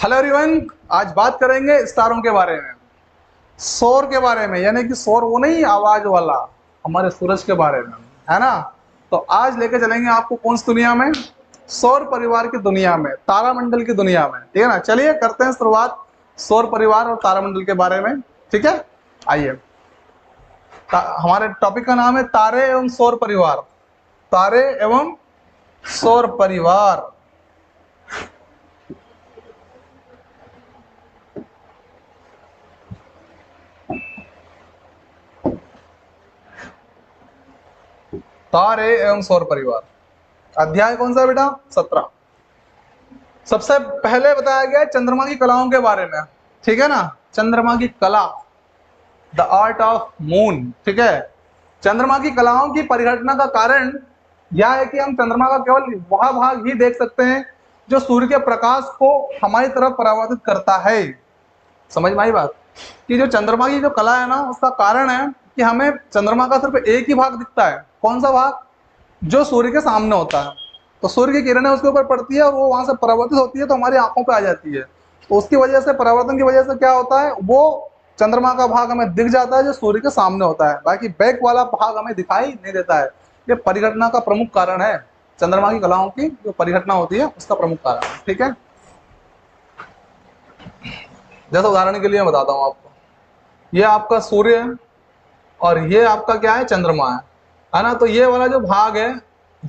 Hello everyone, आज बात करेंगे स्टारों के बारे में, सौर के बारे में। यानी कि सौर वो नहीं आवाज वाला, हमारे सूरज के बारे में, है ना। तो आज लेके चलेंगे आपको कौन सी दुनिया में? सौर परिवार की दुनिया में, तारामंडल की दुनिया में। ठीक है ना, चलिए करते हैं शुरुआत सौर परिवार और तारामंडल के बारे में। ठीक है, आइए। हमारे टॉपिक का नाम है तारे एवं सौर परिवार। तारे एवं सौर परिवार। तारे एवं सौर परिवार, अध्याय कौन सा है बेटा? 17। सबसे पहले बताया गया चंद्रमा की कलाओं के बारे में। ठीक है ना, चंद्रमा की कला, द आर्ट ऑफ मून। ठीक है, चंद्रमा की कलाओं की परिघटना का कारण यह है कि हम चंद्रमा का केवल वह भाग ही देख सकते हैं जो सूर्य के प्रकाश को हमारी तरफ परावर्तित करता है। समझ में आई बात? कि जो चंद्रमा की जो कला है ना, उसका कारण है कि हमें चंद्रमा का सिर्फ एक ही भाग दिखता है। कौन सा भाग? जो सूर्य के सामने होता है। तो सूर्य की किरणें उसके ऊपर पड़ती है और वो वहां से परावर्तित होती है तो हमारी आंखों पे आ जाती है। तो उसकी वजह से, परावर्तन की वजह से क्या होता है, वो चंद्रमा का भाग हमें दिख जाता है जो सूर्य के सामने होता है। बाकी बैक वाला भाग हमें दिखाई नहीं देता है। ये परिघटना का प्रमुख कारण है, चंद्रमा की कलाओं की जो परिघटना होती है उसका प्रमुख कारण। ठीक है, जैसे उदाहरण के लिए मैं बताता हूँ आपको, ये आपका सूर्य है और ये आपका क्या है? चंद्रमा है ना। तो ये वाला जो भाग है,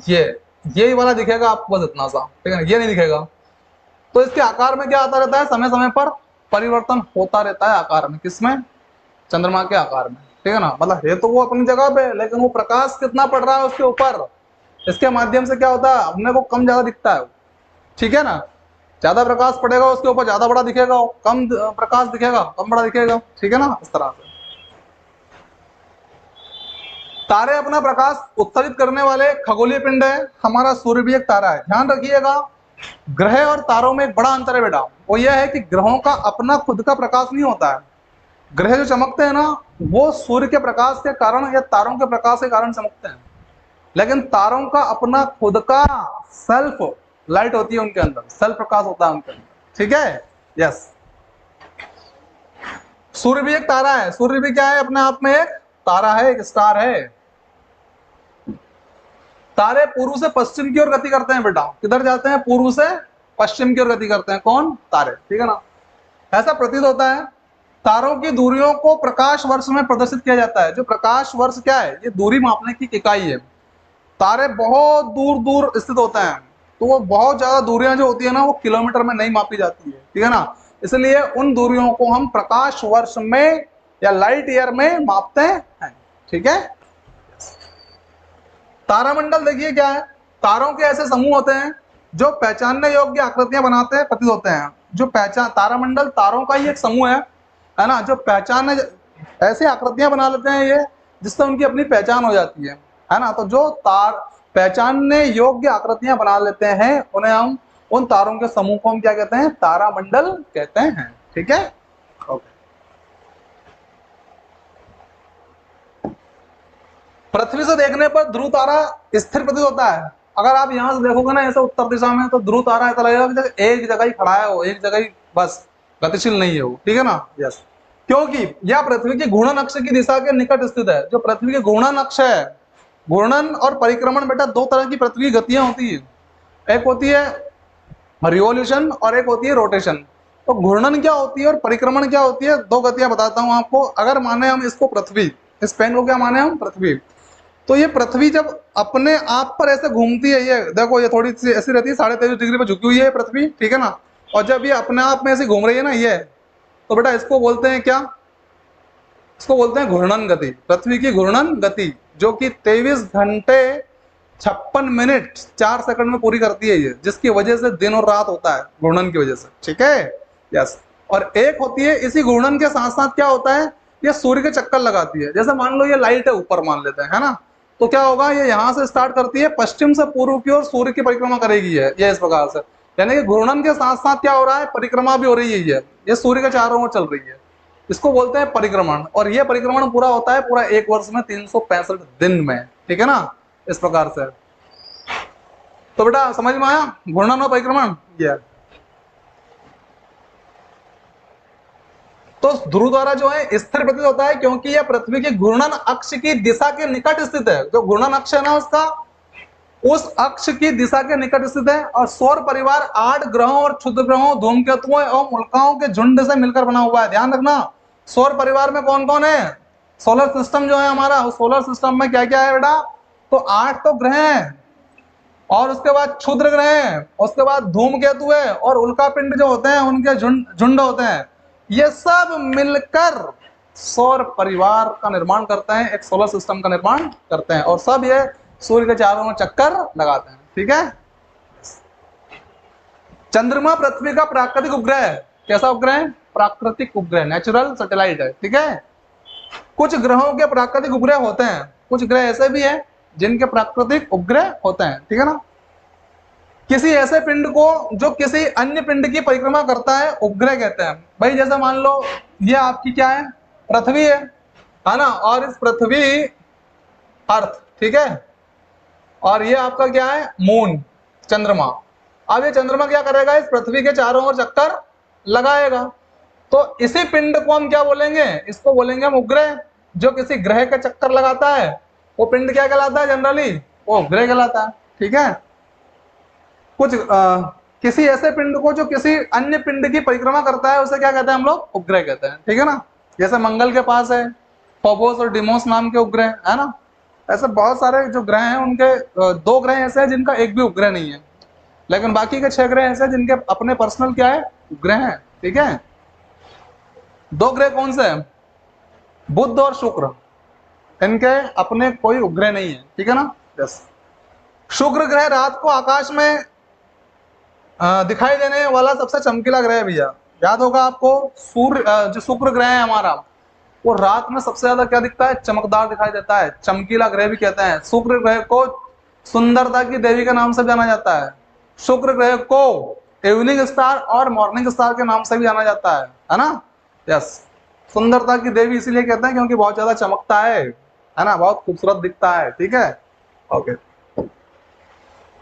ये वाला दिखेगा आपको बस इतना सा। ठीक है ना, ये नहीं दिखेगा। तो इसके आकार में क्या आता रहता है? समय समय पर परिवर्तन होता रहता है आकार में। किसमें? चंद्रमा के आकार में। ठीक है ना, मतलब है तो वो अपनी जगह पे, लेकिन वो प्रकाश कितना पड़ रहा है उसके ऊपर, इसके माध्यम से क्या होता है, अपने को कम ज्यादा दिखता है। ठीक है ना, ज्यादा प्रकाश पड़ेगा उसके ऊपर ज्यादा बड़ा दिखेगा, कम प्रकाश दिखेगा कम बड़ा दिखेगा। ठीक है ना, इस तरह से तारे अपना प्रकाश उत्सर्जित करने वाले खगोलीय पिंड है। हमारा सूर्य भी एक तारा है। ध्यान रखिएगा, ग्रह और तारों में एक बड़ा अंतर है बेटा। वो यह है कि ग्रहों का अपना खुद का प्रकाश नहीं होता है। ग्रह जो चमकते हैं ना, वो सूर्य के प्रकाश के कारण या तारों के प्रकाश के कारण चमकते हैं। लेकिन तारों का अपना खुद का सेल्फ लाइट होती है उनके अंदर, सेल्फ प्रकाश होता है उनके अंदर। ठीक है, यस। सूर्य भी एक तारा है। सूर्य भी क्या है? अपने आप में एक तारा है, एक स्टार है। तारे पूर्व से पश्चिम की ओर गति करते हैं बेटा। किधर जाते हैं? पूर्व से पश्चिम की ओर गति करते हैं। कौन? तारे। ठीक है ना, ऐसा प्रतीत होता है। तारों की दूरियों को प्रकाश वर्ष में प्रदर्शित किया जाता है। जो प्रकाश वर्ष क्या है? ये दूरी मापने की इकाई है। तारे बहुत दूर दूर स्थित होते हैं, तो वो बहुत ज्यादा दूरियां जो होती है ना, वो किलोमीटर में नहीं मापी जाती है। ठीक है ना, इसलिए उन दूरियों को हम प्रकाश वर्ष में या लाइट ईयर में मापते हैं। ठीक है, तारामंडल देखिए क्या है। तारों के ऐसे समूह होते हैं जो पहचानने योग्य आकृतियां बनाते हैं, प्रतीत होते हैं। जो पहचान, तारामंडल तारों का ही एक समूह है ना, जो पहचान ऐसी आकृतियां बना लेते हैं ये, जिससे उनकी अपनी पहचान हो जाती है ना। तो जो तार पहचानने योग्य आकृतियां बना लेते हैं, उन्हें हम, उन तारों के समूह को हम क्या कहते हैं? तारामंडल कहते हैं। ठीक है, ओके। पृथ्वी से देखने पर ध्रुव तारा स्थिर प्रतीत होता है। अगर आप यहाँ से देखोगे ना ऐसे उत्तर दिशा में, तो ध्रुव तारा ऐसा लगेगा कि एक जगह ही खड़ा है वो, एक जगह ही बस, गतिशील नहीं है वो। ठीक है ना, यस। क्योंकि यह पृथ्वी के घूर्णन अक्ष की दिशा के निकट स्थित है। जो पृथ्वी के घूर्णन अक्ष है, घूर्णन और परिक्रमण बेटा, दो तरह की पृथ्वी की गतियां होती है। एक होती है रिवॉल्यूशन और एक होती है रोटेशन। तो घूर्णन क्या होती है और परिक्रमण क्या होती है, दो गतियां बताता हूं आपको। अगर माने हम इसको पृथ्वी, इस पेन को क्या माने हम? पृथ्वी। तो ये पृथ्वी जब अपने आप पर ऐसे घूमती है, ये देखो, ये थोड़ी सी ऐसी रहती है, 23.5 डिग्री पे झुकी हुई है पृथ्वी। ठीक है ना, और जब ये अपने आप में ऐसे घूम रही है ना ये, तो बेटा इसको बोलते हैं क्या? इसको बोलते हैं घूर्णन गति। पृथ्वी की घूर्णन गति, जो कि 23 घंटे 56 मिनट 4 सेकंड में पूरी करती है ये, जिसकी वजह से दिन और रात होता है, घूर्णन की वजह से। ठीक है, यस। और एक होती है, इसी घूर्णन के साथ साथ क्या होता है, ये सूर्य के चक्कर लगाती है। जैसे मान लो ये लाइट है ऊपर, मान लेते हैं, है ना। तो क्या होगा, ये यहाँ से स्टार्ट करती है, पश्चिम से पूर्व की ओर सूर्य की परिक्रमा करेगी है ये, इस प्रकार से। यानी कि घूर्णन के साथ साथ क्या हो रहा है, परिक्रमा भी हो रही है ये सूर्य के चारों ओर चल रही है। इसको बोलते हैं परिक्रमण। और ये परिक्रमण पूरा होता है पूरा एक वर्ष में 365 दिन में। ठीक है ना, इस प्रकार से। तो बेटा समझ में आया घूर्णन और परिक्रमण? ये तो ध्रुव तारा जो है स्थिर प्रतीत होता है क्योंकि यह पृथ्वी की घूर्णन अक्ष की दिशा के निकट स्थित है। जो घूर्णन अक्ष है ना उसका, उस अक्ष की दिशा के निकट स्थित है। और सौर परिवार 8 ग्रहों और क्षुद्र ग्रहों, धूमकेतुओं और उल्काओं के झुंड से मिलकर बना हुआ है। ध्यान रखना, सौर परिवार में कौन कौन है, सोलर सिस्टम जो है हमारा, उस सोलर सिस्टम में क्या क्या है बेटा, तो 8 तो ग्रह हैं, और उसके बाद क्षुद्र ग्रह हैं, उसके बाद धूमकेतु है, और उल्का पिंड जो होते हैं उनके झुंड होते हैं। ये सब मिलकर सौर परिवार का निर्माण करते हैं, एक सोलर सिस्टम का निर्माण करते हैं, और सब ये सूर्य के चारों ओर चक्कर लगाते हैं। ठीक है। चंद्रमा पृथ्वी का प्राकृतिक उपग्रह है। कैसा उपग्रह है, प्राकृतिक उपग्रह, नेचुरल सैटेलाइट है। ठीक है। कुछ ग्रहों के प्राकृतिक उपग्रह होते हैं, कुछ ग्रह ऐसे भी हैं जिनके प्राकृतिक उपग्रह होते हैं। ठीक है ना। किसी ऐसे पिंड को जो किसी अन्य पिंड की परिक्रमा करता है उपग्रह कहते हैं। भाई जैसे मान लो ये आपकी क्या है, पृथ्वी है ना, और इस पृथ्वी अर्थ, ठीक है, और ये आपका क्या है, मून, चंद्रमा। अब ये चंद्रमा क्या करेगा, इस पृथ्वी के चारों ओर चक्कर लगाएगा। तो इसी पिंड को हम क्या बोलेंगे, इसको बोलेंगे हम उपग्रह। जो किसी ग्रह का चक्कर लगाता है वो पिंड क्या कहलाता है, जनरली वो उपग्रह कहलाता है। ठीक है। कुछ किसी ऐसे पिंड को जो किसी अन्य पिंड की परिक्रमा करता है उसे क्या कहते हैं हम लोग, उपग्रह कहते हैं। ठीक है ना। जैसे मंगल के पास है फोबोस और डिमोस नाम के उपग्रह, है ना। ऐसे बहुत सारे जो ग्रह हैं उनके 2 ग्रह ऐसे हैं जिनका एक भी उपग्रह नहीं है, लेकिन बाकी के 6 ग्रह ऐसे हैं जिनके अपने पर्सनल क्या है, उपग्रह हैं। ठीक है। 2 ग्रह कौन से हैं, बुध और शुक्र, इनके अपने कोई उपग्रह नहीं है। ठीक है ना। यस। शुक्र ग्रह रात को आकाश में दिखाई देने वाला सबसे चमकीला ग्रह है भैया। याद होगा आपको, सूर्य जो शुक्र ग्रह है हमारा, वो रात में सबसे ज्यादा क्या दिखता है, चमकदार दिखाई देता है, चमकीला ग्रह भी कहते हैं। शुक्र ग्रह को सुंदरता की देवी के नाम से जाना जाता है। शुक्र ग्रह को इवनिंग स्टार और मॉर्निंग स्टार के नाम से भी जाना जाता है ना। यस। सुंदरता की देवी इसीलिए कहते हैं क्योंकि बहुत ज्यादा चमकता है ना, बहुत खूबसूरत दिखता है। ठीक है। ओके।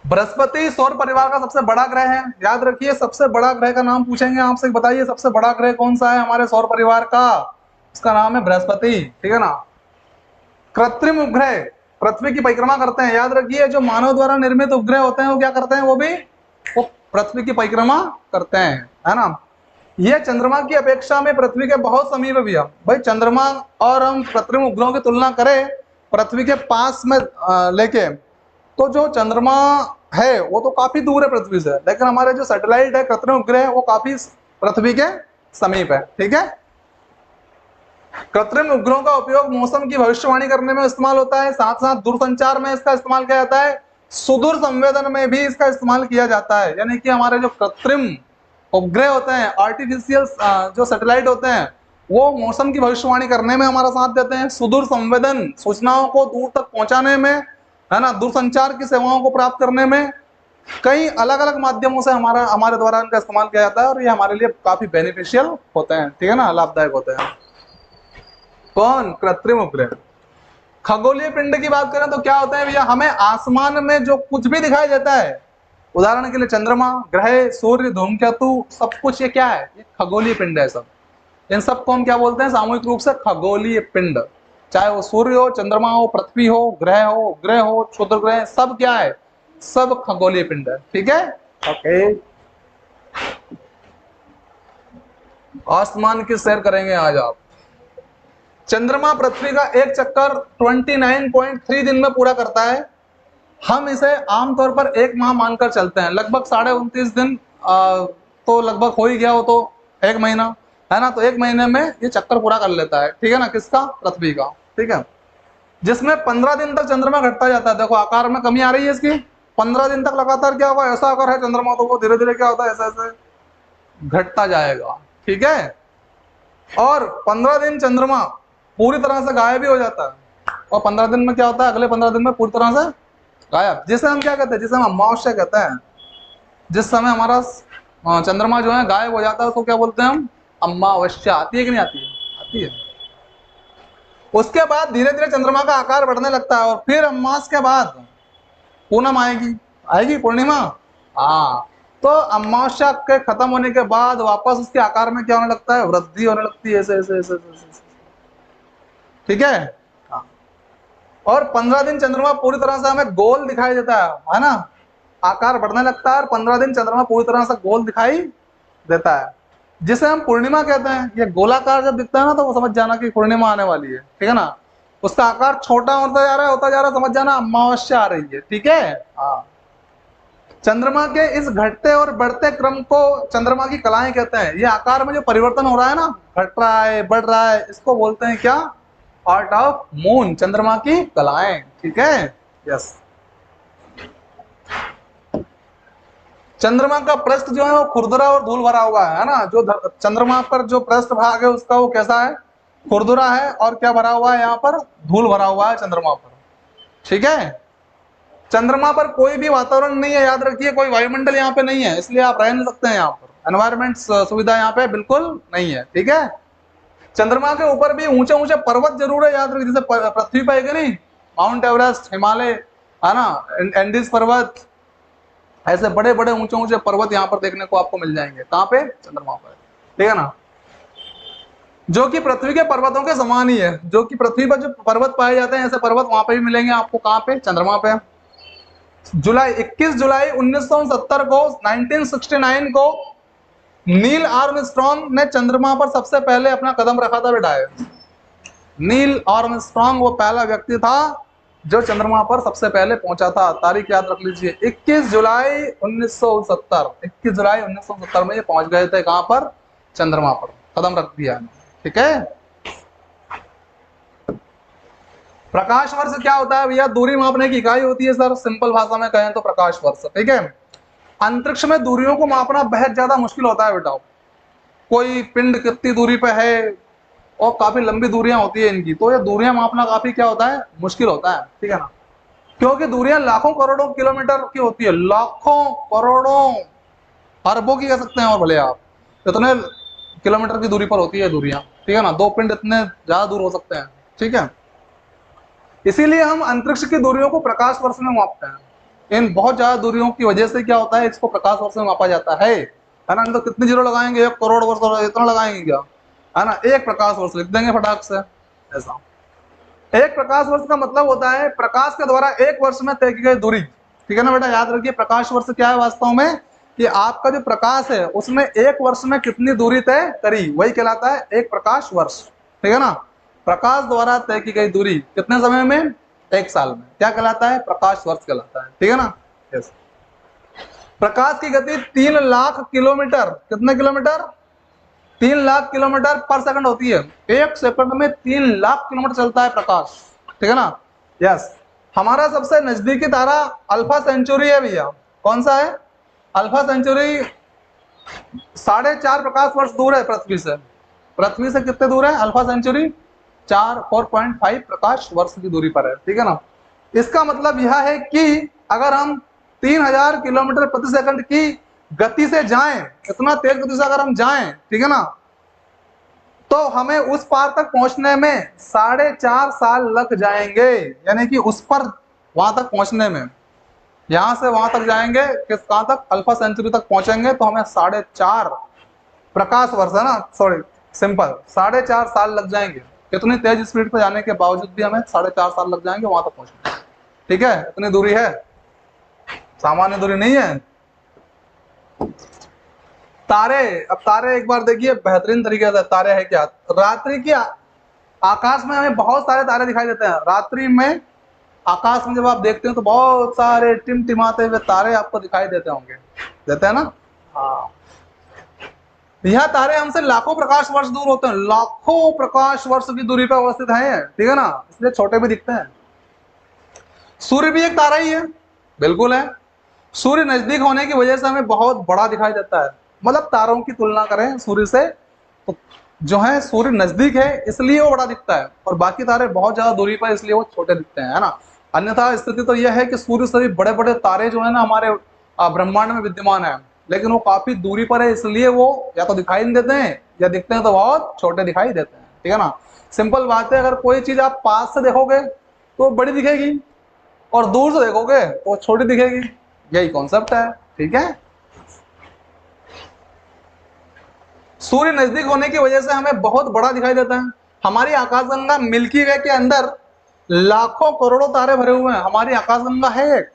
बृहस्पति सौर परिवार का सबसे बड़ा ग्रह है। याद रखिए, सबसे बड़ा ग्रह का नाम पूछेंगे आपसे, बताइए सबसे बड़ा ग्रह कौन सा है हमारे सौर परिवार का, उसका नाम है बृहस्पति। ठीक है ना। कृत्रिम उपग्रह पृथ्वी की परिक्रमा करते हैं। याद रखिए, जो मानव द्वारा निर्मित उपग्रह होते हैं वो क्या करते हैं, वो पृथ्वी की परिक्रमा करते हैं, है ना। ये चंद्रमा की अपेक्षा में पृथ्वी के बहुत समीप है भैया। भाई चंद्रमा और हम कृत्रिम उपग्रहों की तुलना करें पृथ्वी के पास में लेके, तो जो चंद्रमा है वो तो काफी दूर है पृथ्वी से, लेकिन हमारे जो सैटेलाइट है, कृत्रिम उपग्रह, वो काफी पृथ्वी के समीप है। ठीक है। कृत्रिम उपग्रहों का उपयोग मौसम की भविष्यवाणी करने में इस्तेमाल होता है, साथ साथ दूरसंचार में इसका इस्तेमाल किया जाता है, सुदूर संवेदन में भी इसका इस्तेमाल किया जाता है। यानी कि हमारे जो कृत्रिम उपग्रह होते हैं, आर्टिफिशियल जो सैटेलाइट होते हैं, वो मौसम की भविष्यवाणी करने में हमारा साथ देते हैं, सुदूर संवेदन सूचनाओं को दूर तक पहुंचाने में, है ना, दूरसंचार की सेवाओं को प्राप्त करने में, कई अलग अलग माध्यमों से हमारे द्वारा इनका इस्तेमाल किया जाता है, और ये हमारे लिए काफी बेनिफिशियल होते हैं। ठीक है ना, लाभदायक होते हैं। कौन, कृत्रिम उपग्रह। खगोलीय पिंड की बात करें तो क्या होता है भैया, हमें आसमान में जो कुछ भी दिखाई देता है, उदाहरण के लिए चंद्रमा, ग्रह, सूर्य, धूमकेतु, सब कुछ ये क्या है, ये खगोलीय पिंड है। सब इन सबको हम क्या बोलते हैं, सामूहिक रूप से खगोलीय पिंड। चाहे वो सूर्य हो, चंद्रमा हो, पृथ्वी हो, ग्रह हो, ग्रह हो, क्षुद्र ग्रह, सब क्या है, सब खगोलीय पिंड है। ठीक है। ओके। आसमान की सैर करेंगे आज आप। चंद्रमा पृथ्वी का एक चक्कर 29.3 दिन में पूरा करता है। हम इसे आमतौर पर 1 माह मानकर चलते हैं, लगभग 29.5 दिन तो लगभग हो ही गया हो, तो 1 महीना, है ना। तो 1 महीने में ये चक्कर पूरा कर लेता है। ठीक है ना, किसका, पृथ्वी का। ठीक है। जिसमें 15 दिन तक चंद्रमा घटता जाता है। देखो आकार में कमी आ रही है इसकी, 15 दिन तक लगातार क्या होगा, ऐसा आकार है चंद्रमा, तो वो धीरे धीरे क्या होता है, ऐसे ऐसे घटता जाएगा। ठीक है। और 15 दिन चंद्रमा पूरी तरह से गायब भी हो जाता है, और 15 दिन में क्या होता है, अगले 15 दिन में पूरी तरह से गायब, जिसे हम क्या कहते हैं, जिसे हम अमावस्या कहते हैं। जिस समय हमारा चंद्रमा जो है गायब हो जाता है उसको क्या बोलते हैं हम, अमावस्या। आती है कि नहीं आती है, आती है। उसके बाद धीरे धीरे चंद्रमा का आकार बढ़ने लगता है, और फिर अमावस के बाद पूनम आएगी, आएगी पूर्णिमा। हाँ, तो अमावस्या के खत्म होने के बाद वापस उसके आकार में क्या होने लगता है, वृद्धि होने लगती है, ऐसे ऐसे ऐसे ऐसे। ठीक है। हाँ। और 15 दिन चंद्रमा पूरी तरह से हमें गोल दिखाई देता है ना, आकार बढ़ने लगता है, और 15 दिन चंद्रमा पूरी तरह से गोल दिखाई देता है, जिसे हम पूर्णिमा कहते हैं। ये गोलाकार जब दिखता है ना, तो वो समझ जाना कि पूर्णिमा आने वाली है, ठीक है ना। उसका आकार छोटा होता जा रहा है, होता जा रहा है, समझ जाना अमावस्या आ रही है, ठीक है। हाँ। चंद्रमा के इस घटते और बढ़ते क्रम को चंद्रमा की कलाएं कहते हैं। ये आकार में जो परिवर्तन हो रहा है ना, घट रहा है, बढ़ रहा है, इसको बोलते हैं क्या, आर्ट ऑफ मून, चंद्रमा की कलाएं, ठीक है। यस। चंद्रमा का पृष्ठ जो है वो खुरदुरा और धूल भरा हुआ है ना। जो चंद्रमा पर जो पृष्ठ भाग है उसका वो कैसा है, खुरदुरा है, और क्या भरा हुआ है यहाँ पर, धूल भरा हुआ है चंद्रमा पर, ठीक है। चंद्रमा पर कोई भी वातावरण नहीं है, याद रखिए, कोई वायुमंडल यहाँ पे नहीं है, इसलिए आप रह नहीं सकते हैं यहाँ पर, एनवायरमेंट सुविधा यहाँ पे बिल्कुल नहीं है, ठीक है। चंद्रमा के ऊपर भी ऊंचे ऊंचे पर्वत जरूर है, याद रखिए, जैसे पृथ्वी पर है कि नहीं, माउंट एवरेस्ट, हिमालय, है ना, एंडीज पर्वत, ऐसे बड़े बड़े ऊंचे ऊंचे पर्वत यहाँ पर देखने को आपको मिल जाएंगे। कहाँ पे, चंद्रमा पर, ठीक है ना। जो कि पृथ्वी के पर्वतों के समान ही है, जो कि पृथ्वी पर जो पर्वत पाए जाते हैं, ऐसे पर्वत वहां पे भी मिलेंगे आपको। कहाँ पे, चंद्रमा पे। 21 जुलाई 1970 को, 1969 को नील आर्मस्ट्रॉन्ग ने चंद्रमा पर सबसे पहले अपना कदम रखा था बेटा। नील आर्मस्ट्रॉन्ग वो पहला व्यक्ति था जो चंद्रमा पर सबसे पहले पहुंचा था। तारीख याद रख लीजिए, 21 जुलाई 1970, 21 जुलाई 1970 में ये पहुंच गए थे। कहां पर, चंद्रमा पर कदम रख दिया, ठीक है। प्रकाश वर्ष क्या होता है भैया, दूरी मापने की इकाई होती है सर, सिंपल भाषा में कहें तो प्रकाश वर्ष, ठीक है। अंतरिक्ष में दूरियों को मापना बेहद ज्यादा मुश्किल होता है बेटा। कोई पिंड कितनी दूरी पे है, और काफी लंबी दूरियां होती है इनकी, तो ये दूरियां मापना काफी क्या होता है, मुश्किल होता है, ठीक है ना। क्योंकि दूरियां लाखों करोड़ों किलोमीटर की होती है, लाखों करोड़ों अरबों की कह सकते हैं, और भले आप इतने किलोमीटर की दूरी पर होती है दूरियां, ठीक है ना। दो पिंड इतने ज्यादा दूर हो सकते हैं, ठीक है। इसीलिए हम अंतरिक्ष की दूरियों को प्रकाश वर्ष में मापते हैं। इन बहुत ज्यादा दूरियों की वजह से क्या होता है, इसको प्रकाश वर्ष में मापा जाता है ना। नहीं तो कितने जीरो लगाएंगे, 1 करोड़ वर्ष इतना लगाएंगे क्या, है ना। एक प्रकाश वर्ष लिख देंगे फटाक से, ऐसा। एक प्रकाश वर्ष का मतलब होता है प्रकाश के द्वारा एक वर्ष में तय की गई दूरी, ठीक है ना बेटा। याद रखिए, प्रकाश वर्ष क्या है वास्तव में, कि आपका जो प्रकाश है उसमें एक वर्ष में कितनी दूरी तय करी, वही कहलाता है एक प्रकाश वर्ष, ठीक है ना। प्रकाश द्वारा तय की गई दूरी कितने समय में, 1 साल में, क्या कहलाता है, प्रकाश वर्ष कहलाता है, ठीक है ना। यस। प्रकाश की गति 3 लाख किलोमीटर, कितने किलोमीटर, 3 लाख किलोमीटर पर सेकंड होती है। 1 सेकंड में 3 लाख किलोमीटर चलता है प्रकाश, ठीक है ना। यस। हमारा सबसे नजदीकी तारा अल्फा सेंचुरी है भैया। कौन सा है, अल्फा सेंचुरी 4.5 प्रकाश वर्ष दूर है पृथ्वी से। पृथ्वी से कितने दूर है अल्फा सेंचुरी, 4.5 प्रकाश वर्ष की दूरी पर है, ठीक है ना। इसका मतलब यह है कि अगर हम 3000 किलोमीटर प्रति सेकंड की गति से जाएं, इतना तेज गति से अगर हम जाएं, ठीक है ना, तो हमें उस पार तक पहुंचने में 4.5 साल लग जाएंगे। यानी कि उस पर, वहां तक पहुंचने में, यहां से वहां तक जाएंगे, किस कहां तक, अल्फा सेंचुरी तक पहुंचेंगे, तो हमें 4.5 प्रकाश वर्ष है ना, सॉरी सिंपल 4.5 साल लग जाएंगे। इतनी तेज स्पीड पर जाने के बावजूद भी हमें 4.5 साल लग जाएंगे वहां तक पहुंचने, ठीक है। इतनी दूरी है, सामान्य दूरी नहीं है। तारे, अब तारे एक बार देखिए बेहतरीन तरीके से, तारे है क्या, रात्रि की आकाश में हमें बहुत सारे तारे दिखाई देते हैं। रात्रि में आकाश में जब आप देखते हैं तो बहुत सारे टिमटिमाते हुए तारे आपको दिखाई देते होंगे, देते हैं ना। हाँ, यह तारे हमसे लाखों प्रकाश वर्ष दूर होते हैं, लाखों प्रकाश वर्ष की दूरी पर अवस्थित हैं, ठीक है ना, इसलिए छोटे भी दिखते हैं। सूर्य भी एक तारा ही है, बिल्कुल है। सूर्य नजदीक होने की वजह से हमें बहुत बड़ा दिखाई देता है। मतलब तारों की तुलना करें सूर्य से तो जो है सूर्य नजदीक है इसलिए वो बड़ा दिखता है, और बाकी तारे बहुत ज्यादा दूरी पर इसलिए वो छोटे दिखते हैं, है ना। अन्यथा स्थिति तो यह है कि सूर्य से भी बड़े बड़े तारे जो है ना हमारे ब्रह्मांड में विद्यमान है, लेकिन वो काफी दूरी पर है, इसलिए वो या तो दिखाई नहीं देते हैं, या दिखते हैं तो बहुत छोटे दिखाई देते हैं, ठीक है ना। सिंपल बात है, अगर कोई चीज आप पास से देखोगे तो बड़ी दिखेगी, और दूर से देखोगे तो छोटी दिखेगी, यही कॉन्सेप्ट है, ठीक है। सूर्य नजदीक होने की वजह से हमें बहुत बड़ा दिखाई देता है। हमारी आकाशगंगा मिल्की वे के अंदर लाखों करोड़ों तारे भरे हुए हैं। हमारी आकाशगंगा है एक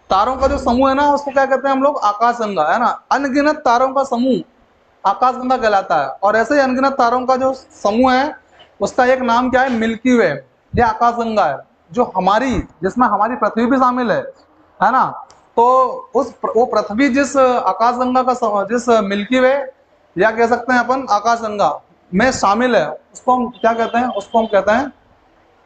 तारों का जो समूह है ना, उसको क्या कहते हैं हम लोग, आकाशगंगा, है ना। अनगिनत तारों का समूह आकाशगंगा कहलाता है। और ऐसे ही अनगिनत तारों का जो समूह है उसका एक नाम क्या है, मिल्की वे, ये आकाशगंगा है, जो हमारी, जिसमें हमारी पृथ्वी भी शामिल है ना। तो वो पृथ्वी जिस आकाशगंगा का जिस मिल्की वे या कह सकते हैं अपन आकाशगंगा में शामिल है, उसको हम क्या कहते हैं, उसको हम कहते हैं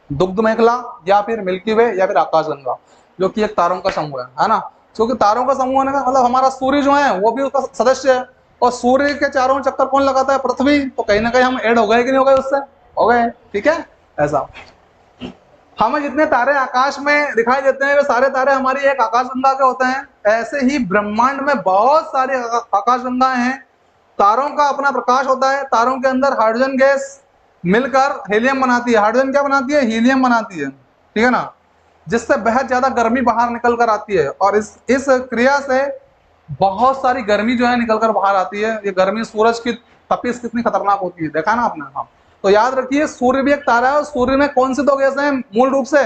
दुग्ध मेखला या फिर मिल्की वे या फिर आकाशगंगा, जो कि एक तारों का समूह है ना। क्योंकि तारों का समूह होने का मतलब हमारा सूर्य जो है वो भी उसका सदस्य है, और सूर्य के चारों चक्कर कौन लगाता है, पृथ्वी। तो कहीं ना कहीं हम ऐड हो गए कि नहीं हो गए उससे, हो गए, ठीक है। ऐसा हमें जितने तारे आकाश में दिखाई देते हैं वे सारे तारे हमारी एक आकाशगंगा के होते हैं। ऐसे ही ब्रह्मांड में बहुत सारी आकाशगंगाएं हैं। तारों का अपना प्रकाश होता है। तारों के अंदर हाइड्रोजन गैस मिलकर हीलियम बनाती है। हाइड्रोजन क्या बनाती है, हीलियम बनाती है, ठीक है ना, जिससे बहुत ज्यादा गर्मी बाहर निकल कर आती है। और इस क्रिया से बहुत सारी गर्मी जो है निकल कर बाहर आती है। ये गर्मी सूरज की तपिश कितनी खतरनाक होती है, देखा ना आपने। हाँ, तो याद रखिए सूर्य भी एक तारा है, और सूर्य में कौन सी दो गैस है मूल रूप से,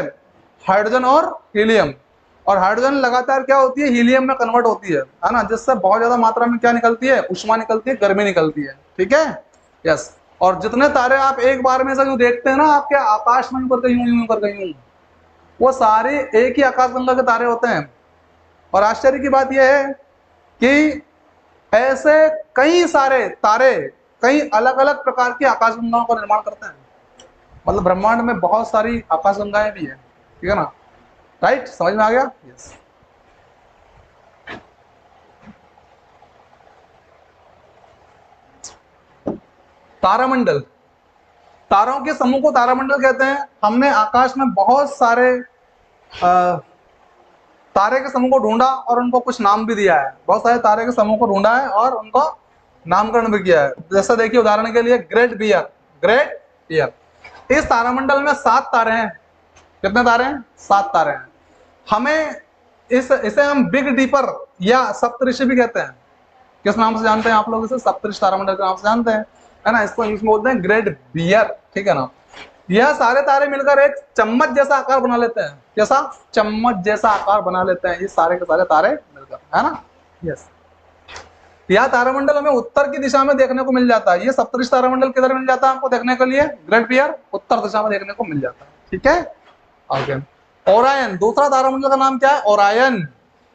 हाइड्रोजन और हीलियम। और हाइड्रोजन लगातार क्या होती है, हीलियम में कन्वर्ट होती है ना, जिससे बहुत ज्यादा मात्रा में क्या निकलती है, उष्मा निकलती है, गर्मी निकलती है, ठीक है। यस। और जितने तारे आप एक बार में से यूं देखते हैं ना, आपके आकाश में यूं करके यूं करके यूं, वो सारे एक ही आकाशगंगा के तारे होते हैं। और आश्चर्य की बात यह है कि ऐसे कई सारे तारे कई अलग अलग प्रकार की आकाशगंगाओं का निर्माण करते हैं। मतलब ब्रह्मांड में बहुत सारी आकाशगंगाएं भी है, ठीक है ना। राइट, समझ में आ गया। यस। तारामंडल, तारों के समूह को तारामंडल कहते हैं। हमने आकाश में बहुत सारे तारे के समूह को ढूंढा और उनको कुछ नाम भी दिया है। बहुत सारे तारे के समूह को ढूंढा है और उनको नामकरण भी किया है। जैसा देखिए उदाहरण के लिए ग्रेट बियर, ग्रेट बियर। इस तारामंडल में 7 तारे हैं। कितने तारे हैं, 7 तारे हैं। हमें इसे हम बिग डीपर या सप्तऋषि भी कहते हैं। किस नाम से जानते हैं आप लोग इसे, सप्तऋषि तारामंडल के नाम से जानते हैं, है ना। इसको इंग्लिश में बोलते हैं ग्रेट बियर, ठीक है ना। यह सारे तारे मिलकर एक चम्मच जैसा आकार बना लेते हैं। कैसा, चम्मच जैसा आकार बना लेते हैं ये सारे के सारे तारे मिलकर, है ना। यस। यह तारामंडल हमें उत्तर की दिशा में देखने को मिल जाता है। ये सप्तऋषि तारामंडल किधर मिल जाता है आपको देखने के लिए, ग्रेट बियर, उत्तर दिशा में देखने को मिल जाता है, ठीक है। ओके। ओरायन, दूसरा तारामंडल का नाम क्या है, ओरायन।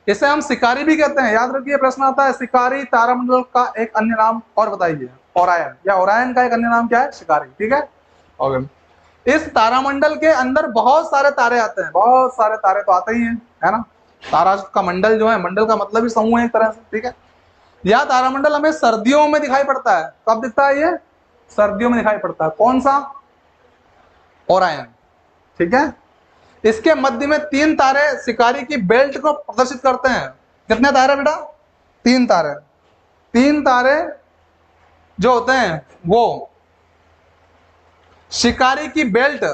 इसे हम शिकारी भी कहते हैं। याद रखिए प्रश्न आता है, शिकारी तारामंडल का एक अन्य नाम और बताइए। ओरायन, या ओरायन का एक अन्य नाम क्या है, शिकारी, ठीक है। ओके। इस तारामंडल के अंदर बहुत सारे तारे आते हैं। बहुत सारे तारे तो आते ही हैं, है ना। तारा का मंडल जो है, मंडल का मतलब ही समूह है एक तरह से, ठीक है। यह तारामंडल हमें सर्दियों में दिखाई पड़ता है। कब दिखता है ये, सर्दियों में दिखाई पड़ता है। कौन सा, ओरायन, ठीक है। इसके मध्य में 3 तारे शिकारी की बेल्ट को प्रदर्शित करते हैं। कितने तारे बेटा, 3 तारे। 3 तारे जो होते हैं वो शिकारी की बेल्ट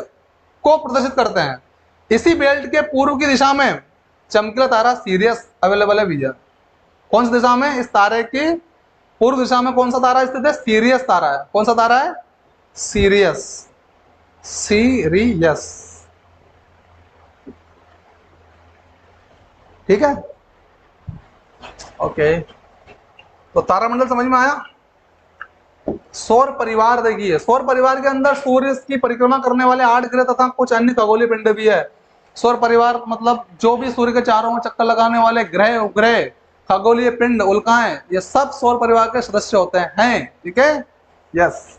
को प्रदर्शित करते हैं। इसी बेल्ट के पूर्व की दिशा में चमकीला तारा सीरियस अवेलेबल है भैया। कौन सी दिशा में, इस तारे की पूर्व दिशा में कौन सा तारा स्थित है, सीरियस तारा है। कौन सा तारा है, सीरियस, सीरियस, ठीक है। ओके, तो तारामंडल समझ में आया। सौर परिवार देखिए, सौर परिवार के अंदर सूर्य की परिक्रमा करने वाले 8 ग्रह तथा कुछ अन्य खगोलीय पिंड भी है। सौर परिवार मतलब जो भी सूर्य के चारों ओर चक्कर लगाने वाले ग्रह, उपग्रह, खगोलीय पिंड, उल्काएं, ये सब सौर परिवार के सदस्य होते हैं, ठीक है। यस।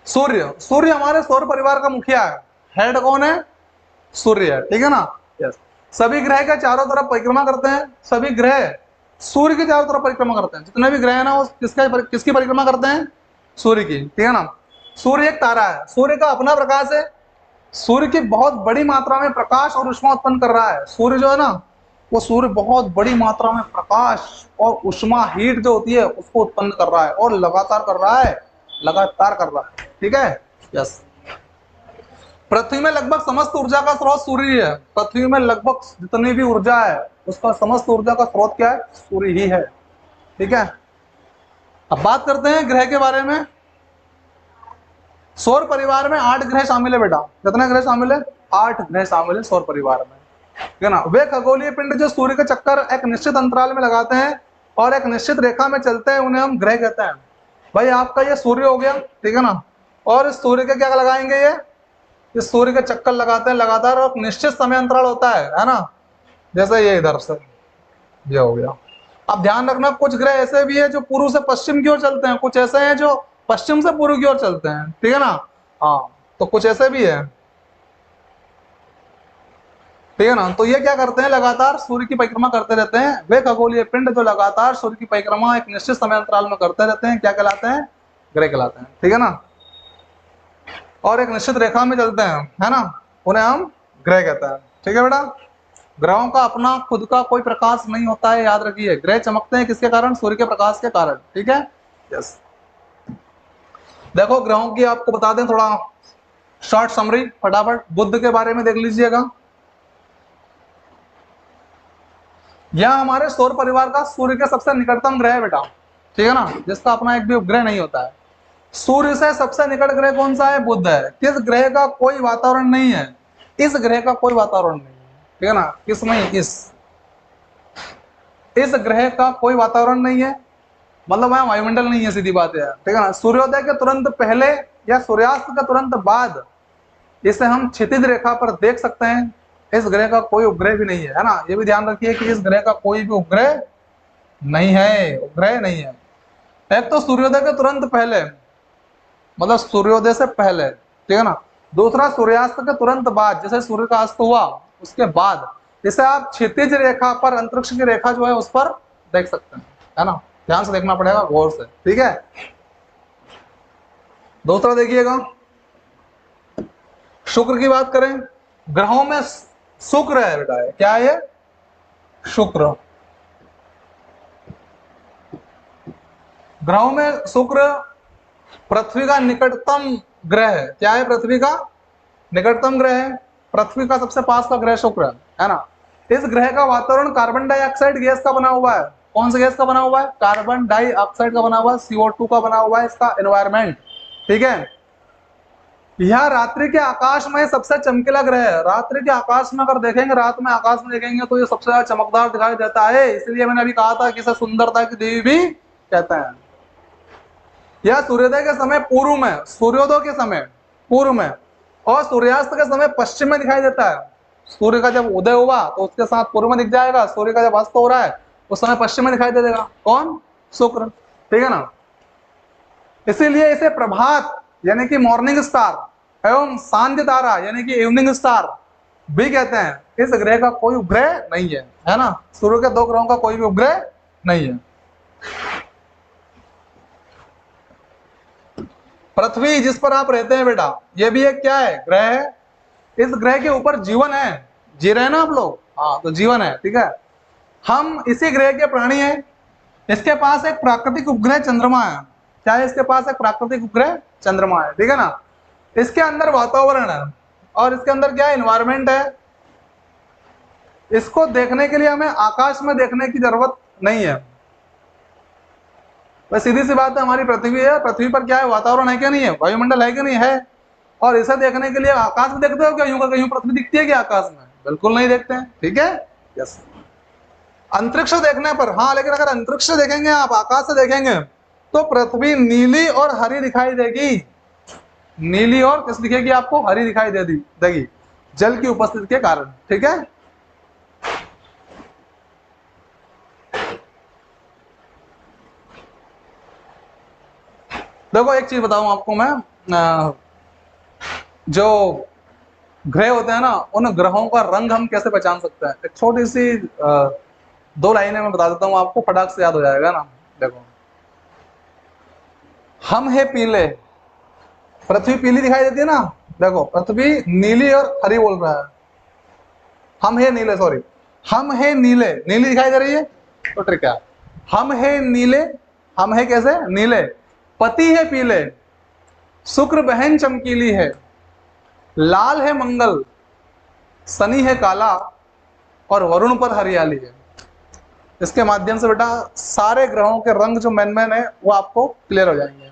सूर्य, सूर्य हमारे सौर परिवार का मुखिया है। हेड कौन है, सूर्य है, ठीक है ना। यस। सभी ग्रह के चारों तरफ परिक्रमा करते हैं। सभी ग्रह सूर्य के चारों तरफ परिक्रमा करते हैं। जितने भी ग्रह है ना वो किसकी परिक्रमा करते हैं, सूर्य की, ठीक है ना। सूर्य एक तारा है, सूर्य का अपना प्रकाश है। सूर्य की बहुत बड़ी मात्रा में प्रकाश और ऊष्मा उत्पन्न कर रहा है। सूर्य जो है ना, वो सूर्य बहुत बड़ी मात्रा में प्रकाश और ऊष्मा, हीट जो होती है उसको उत्पन्न कर रहा है, और लगातार कर रहा है, लगातार कर रहा है, ठीक है। यस। पृथ्वी में लगभग समस्त ऊर्जा का स्रोत सूर्य है। पृथ्वी में लगभग जितनी भी ऊर्जा है उसका समस्त ऊर्जा का स्रोत क्या है, सूर्य ही है, ठीक है। अब बात करते हैं ग्रह के बारे में। सौर परिवार में 8 ग्रह शामिल है बेटा। कितने ग्रह शामिल है? 8 ग्रह शामिल है सौर परिवार में, ठीक है ना। वे खगोलीय पिंड जो सूर्य का चक्कर एक निश्चित अंतराल में लगाते हैं और एक निश्चित रेखा में चलते हैं, उन्हें हम ग्रह कहते हैं। भाई आपका ये सूर्य हो गया, ठीक है ना, और इस सूर्य के क्या लगाएंगे, ये इस सूर्य के चक्कर लगाते हैं लगातार, और निश्चित समय अंतराल होता है ना। जैसे ये इधर से ये हो गया। अब ध्यान रखना, कुछ ग्रह ऐसे भी है जो पूर्व से पश्चिम की ओर चलते हैं, कुछ ऐसे हैं जो पश्चिम से पूर्व की ओर चलते हैं, ठीक है ना। हाँ, तो कुछ ऐसे भी है, ठीक है ना। तो ये क्या करते हैं, लगातार सूर्य की परिक्रमा करते रहते हैं। वे खगोलीय पिंड जो लगातार सूर्य की परिक्रमा एक निश्चित समय अंतराल में करते रहते हैं, क्या कहलाते हैं? ग्रह कहलाते हैं, ठीक है ना। और एक निश्चित रेखा में चलते हैं, है ना, उन्हें हम ग्रह कहते हैं, ठीक है बेटा। ग्रहों का अपना खुद का कोई प्रकाश नहीं होता है, याद रखिए। ग्रह चमकते हैं किसके कारण? सूर्य के प्रकाश के कारण, ठीक है। यस, देखो ग्रहों की आपको बता दें थोड़ा शॉर्ट समरी फटाफट। बुध के बारे में देख लीजिएगा। यह हमारे सौर परिवार का सूर्य के सबसे निकटतम ग्रह है बेटा, ठीक है ना, जिसका अपना एक भी उपग्रह नहीं होता है। सूर्य से सबसे निकट ग्रह कौन सा है? बुध है। किस ग्रह का कोई वातावरण नहीं है? इस ग्रह का कोई वातावरण नहीं है, ठीक है ना। किस में? इस ग्रह का कोई वातावरण नहीं है, मतलब वहां वायुमंडल नहीं है, सीधी बात है, ठीक है ना। सूर्योदय के तुरंत पहले या सूर्यास्त के तुरंत बाद इसे हम क्षितिज रेखा पर देख सकते हैं। इस ग्रह का कोई उपग्रह भी नहीं है ना। ये भी ध्यान रखिए कि इस ग्रह का कोई भी उपग्रह नहीं है, उपग्रह नहीं है। एक तो सूर्योदय के तुरंत पहले, मतलब सूर्योदय से पहले, ठीक है ना। दूसरा सूर्यास्त के तुरंत बाद, जैसे सूर्य का अस्त हुआ उसके बाद इसे आप क्षितिज रेखा पर, अंतरिक्ष की रेखा जो है उस पर देख सकते हैं, है ना। ध्यान से देखना पड़ेगा, गौर से, ठीक है। दूसरा देखिएगा, शुक्र की बात करें, ग्रहों में शुक्र है बेटा। क्या है? शुक्र। ग्रहों में शुक्र पृथ्वी का निकटतम ग्रह है। क्या है? पृथ्वी का निकटतम ग्रह है। पृथ्वी का सबसे पास का ग्रह शुक्र है ना। इस ग्रह का वातावरण कार्बन डाइऑक्साइड गैस का बना हुआ है। कौन सा गैस का बना हुआ है? कार्बन डाइऑक्साइड का बना हुआ है, CO2 का बना हुआ है इसका एनवायरमेंट, ठीक है। यह रात्रि के आकाश में सबसे चमकीला ग्रह है। रात्रि के आकाश में अगर देखेंगे, रात में आकाश में देखेंगे तो ये सबसे ज्यादा चमकदार दिखाई देता है। इसलिए मैंने अभी कहा था कि इसे सुंदरता की देवी भी कहते हैं। यह सूर्योदय के समय पूर्व में, सूर्योदय के समय पूर्व में, और सूर्यास्त के समय पश्चिम में दिखाई देता है। सूर्य का जब उदय हुआ तो उसके साथ पूर्व में दिख जाएगा, सूर्य का जब अस्त हो रहा है उस समय पश्चिम में दिखाई दे देगा। कौन? शुक्र, ठीक है ना। इसीलिए इसे प्रभात यानी कि मॉर्निंग स्टार एवं सांध्य तारा यानी कि इवनिंग स्टार भी कहते हैं। इस ग्रह का कोई उपग्रह नहीं है ना। सूर्य के 2 ग्रहों का कोई भी उपग्रह नहीं है। पृथ्वी जिस पर आप रहते हैं बेटा, ये भी एक क्या है? ग्रह है। इस ग्रह के ऊपर जीवन है। जी रहे हैं ना आप लोग? हाँ, तो जीवन है, ठीक है। हम इसी ग्रह के प्राणी हैं। इसके पास एक प्राकृतिक उपग्रह चंद्रमा है। क्या है? इसके पास एक प्राकृतिक उपग्रह चंद्रमा है, ठीक है ना। इसके अंदर वातावरण है और इसके अंदर क्या एनवायरमेंट है। इसको देखने के लिए हमें आकाश में देखने की जरूरत नहीं है। वह सीधी सी बात है, हमारी पृथ्वी है, पृथ्वी पर क्या है? वातावरण है क्या नहीं है? वायुमंडल है क्या नहीं है? और इसे देखने के लिए आकाश में देखते हो क्या? यूं का यूं पृथ्वी दिखती है क्या आकाश में? बिल्कुल नहीं देखते हैं, ठीक है। यस, अंतरिक्ष देखने पर हाँ, लेकिन अगर अंतरिक्ष देखेंगे आप, आकाश से देखेंगे तो पृथ्वी नीली और हरी दिखाई देगी। नीली और किस दिखेगी आपको? हरी दिखाई देगी, जल की उपस्थिति के कारण, ठीक है। देखो एक चीज बताऊं आपको मैं, जो ग्रह होते हैं ना, उन ग्रहों का रंग हम कैसे पहचान सकते हैं? एक छोटी सी 2 लाइनें मैं बता देता हूं आपको, फटाक से याद हो जाएगा ना। देखो, हम है पीले, पृथ्वी पीली दिखाई देती है ना। देखो पृथ्वी नीली और हरी बोल रहा है। हम है नीले, सॉरी, हम है नीले, नीली दिखाई दे रही है तो ट्रिक है। हम है नीले, हम है कैसे? नीले। पति है पीले, शुक्र बहन चमकीली है, लाल है मंगल, शनि है काला और वरुण पर हरियाली है। इसके माध्यम से बेटा सारे ग्रहों के रंग जो मेन मेन है वो आपको क्लियर हो जाएंगे।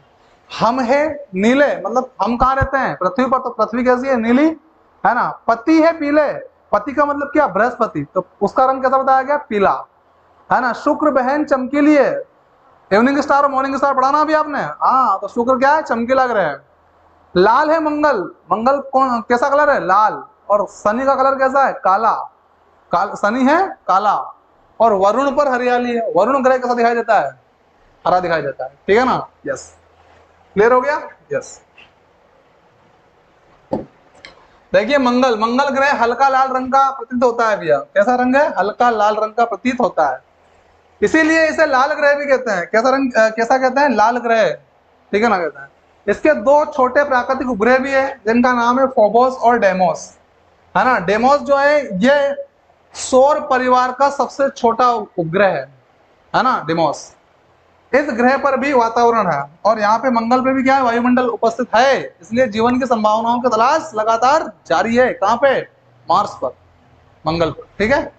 हम है नीले, मतलब हम कहाँ रहते हैं? पृथ्वी पर। तो पृथ्वी कैसी है? नीली, है ना। पति है पीले, पति का मतलब क्या? बृहस्पति, तो उसका रंग कैसा बताया गया? पीला, है ना। शुक्र बहन चमकीली है, इवनिंग स्टार और मॉर्निंग स्टार पढ़ा ना अभी आपने? हाँ, तो शुक्र क्या है? चमकीला ग्रह है। लाल है मंगल, मंगल कौन कैसा कलर है? लाल। और शनि का कलर कैसा है? काला, शनि है काला। और वरुण पर हरियाली है, वरुण ग्रह कैसा दिखाई देता है? हरा दिखाई देता है, ठीक है ना। यस, क्लियर हो गया? यस। देखिए मंगल, मंगल ग्रह हल्का लाल रंग का प्रतीत होता है भैया। कैसा रंग है? हल्का लाल रंग का प्रतीत होता है, इसीलिए इसे लाल ग्रह भी कहते हैं। कैसा रंग, कैसा कहते हैं? लाल ग्रह, ठीक है ना, कहते हैं। इसके दो छोटे प्राकृतिक उपग्रह भी है जिनका नाम है फोबोस और डेमोस, है ना। डेमोस जो है ये सौर परिवार का सबसे छोटा उपग्रह है ना, डेमोस। इस ग्रह पर भी वातावरण है और यहाँ पे मंगल पे भी क्या है? वायुमंडल उपस्थित है, इसलिए जीवन की संभावनाओं की तलाश लगातार जारी है। कहाँ पे? मार्स पर, मंगल पर, ठीक है।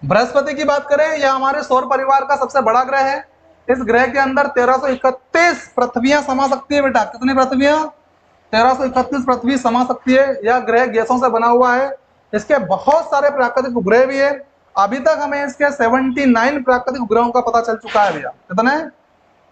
बृहस्पति की बात करें, यह हमारे सौर परिवार का सबसे बड़ा ग्रह है। इस ग्रह के अंदर 1331 पृथ्वियां समा सकती है बेटा। कितनी पृथ्वियां? 1331 पृथ्वी समा सकती है। यह ग्रह गैसों से बना हुआ है। इसके बहुत सारे प्राकृतिक उपग्रह भी है। अभी तक हमें इसके 79 प्राकृतिक उपग्रहों का पता चल चुका है भैया। कितने?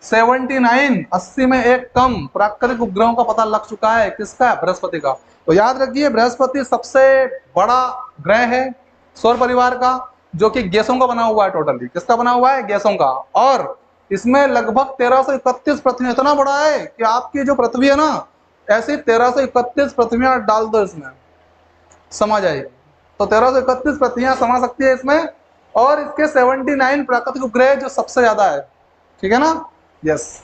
79, 80 में एक कम प्राकृतिक उपग्रहों का पता लग चुका है। किसका? बृहस्पति का। तो याद रखिए बृहस्पति सबसे बड़ा ग्रह है सौर परिवार का, जो कि गैसों का बना हुआ है। टोटली किसका बना हुआ है? गैसों का। और इसमें लगभग 1331 पृथ्वी, इतना बड़ा है कि आपकी जो पृथ्वी है ना, ऐसी 1331 पृथ्वियां डाल दो इसमें, समा जाएगी। तो 1331 पृथ्वियां समा सकती है इसमें। और इसके 79 प्राकृतिक उपग्रह जो सबसे ज्यादा है, ठीक है ना। यस।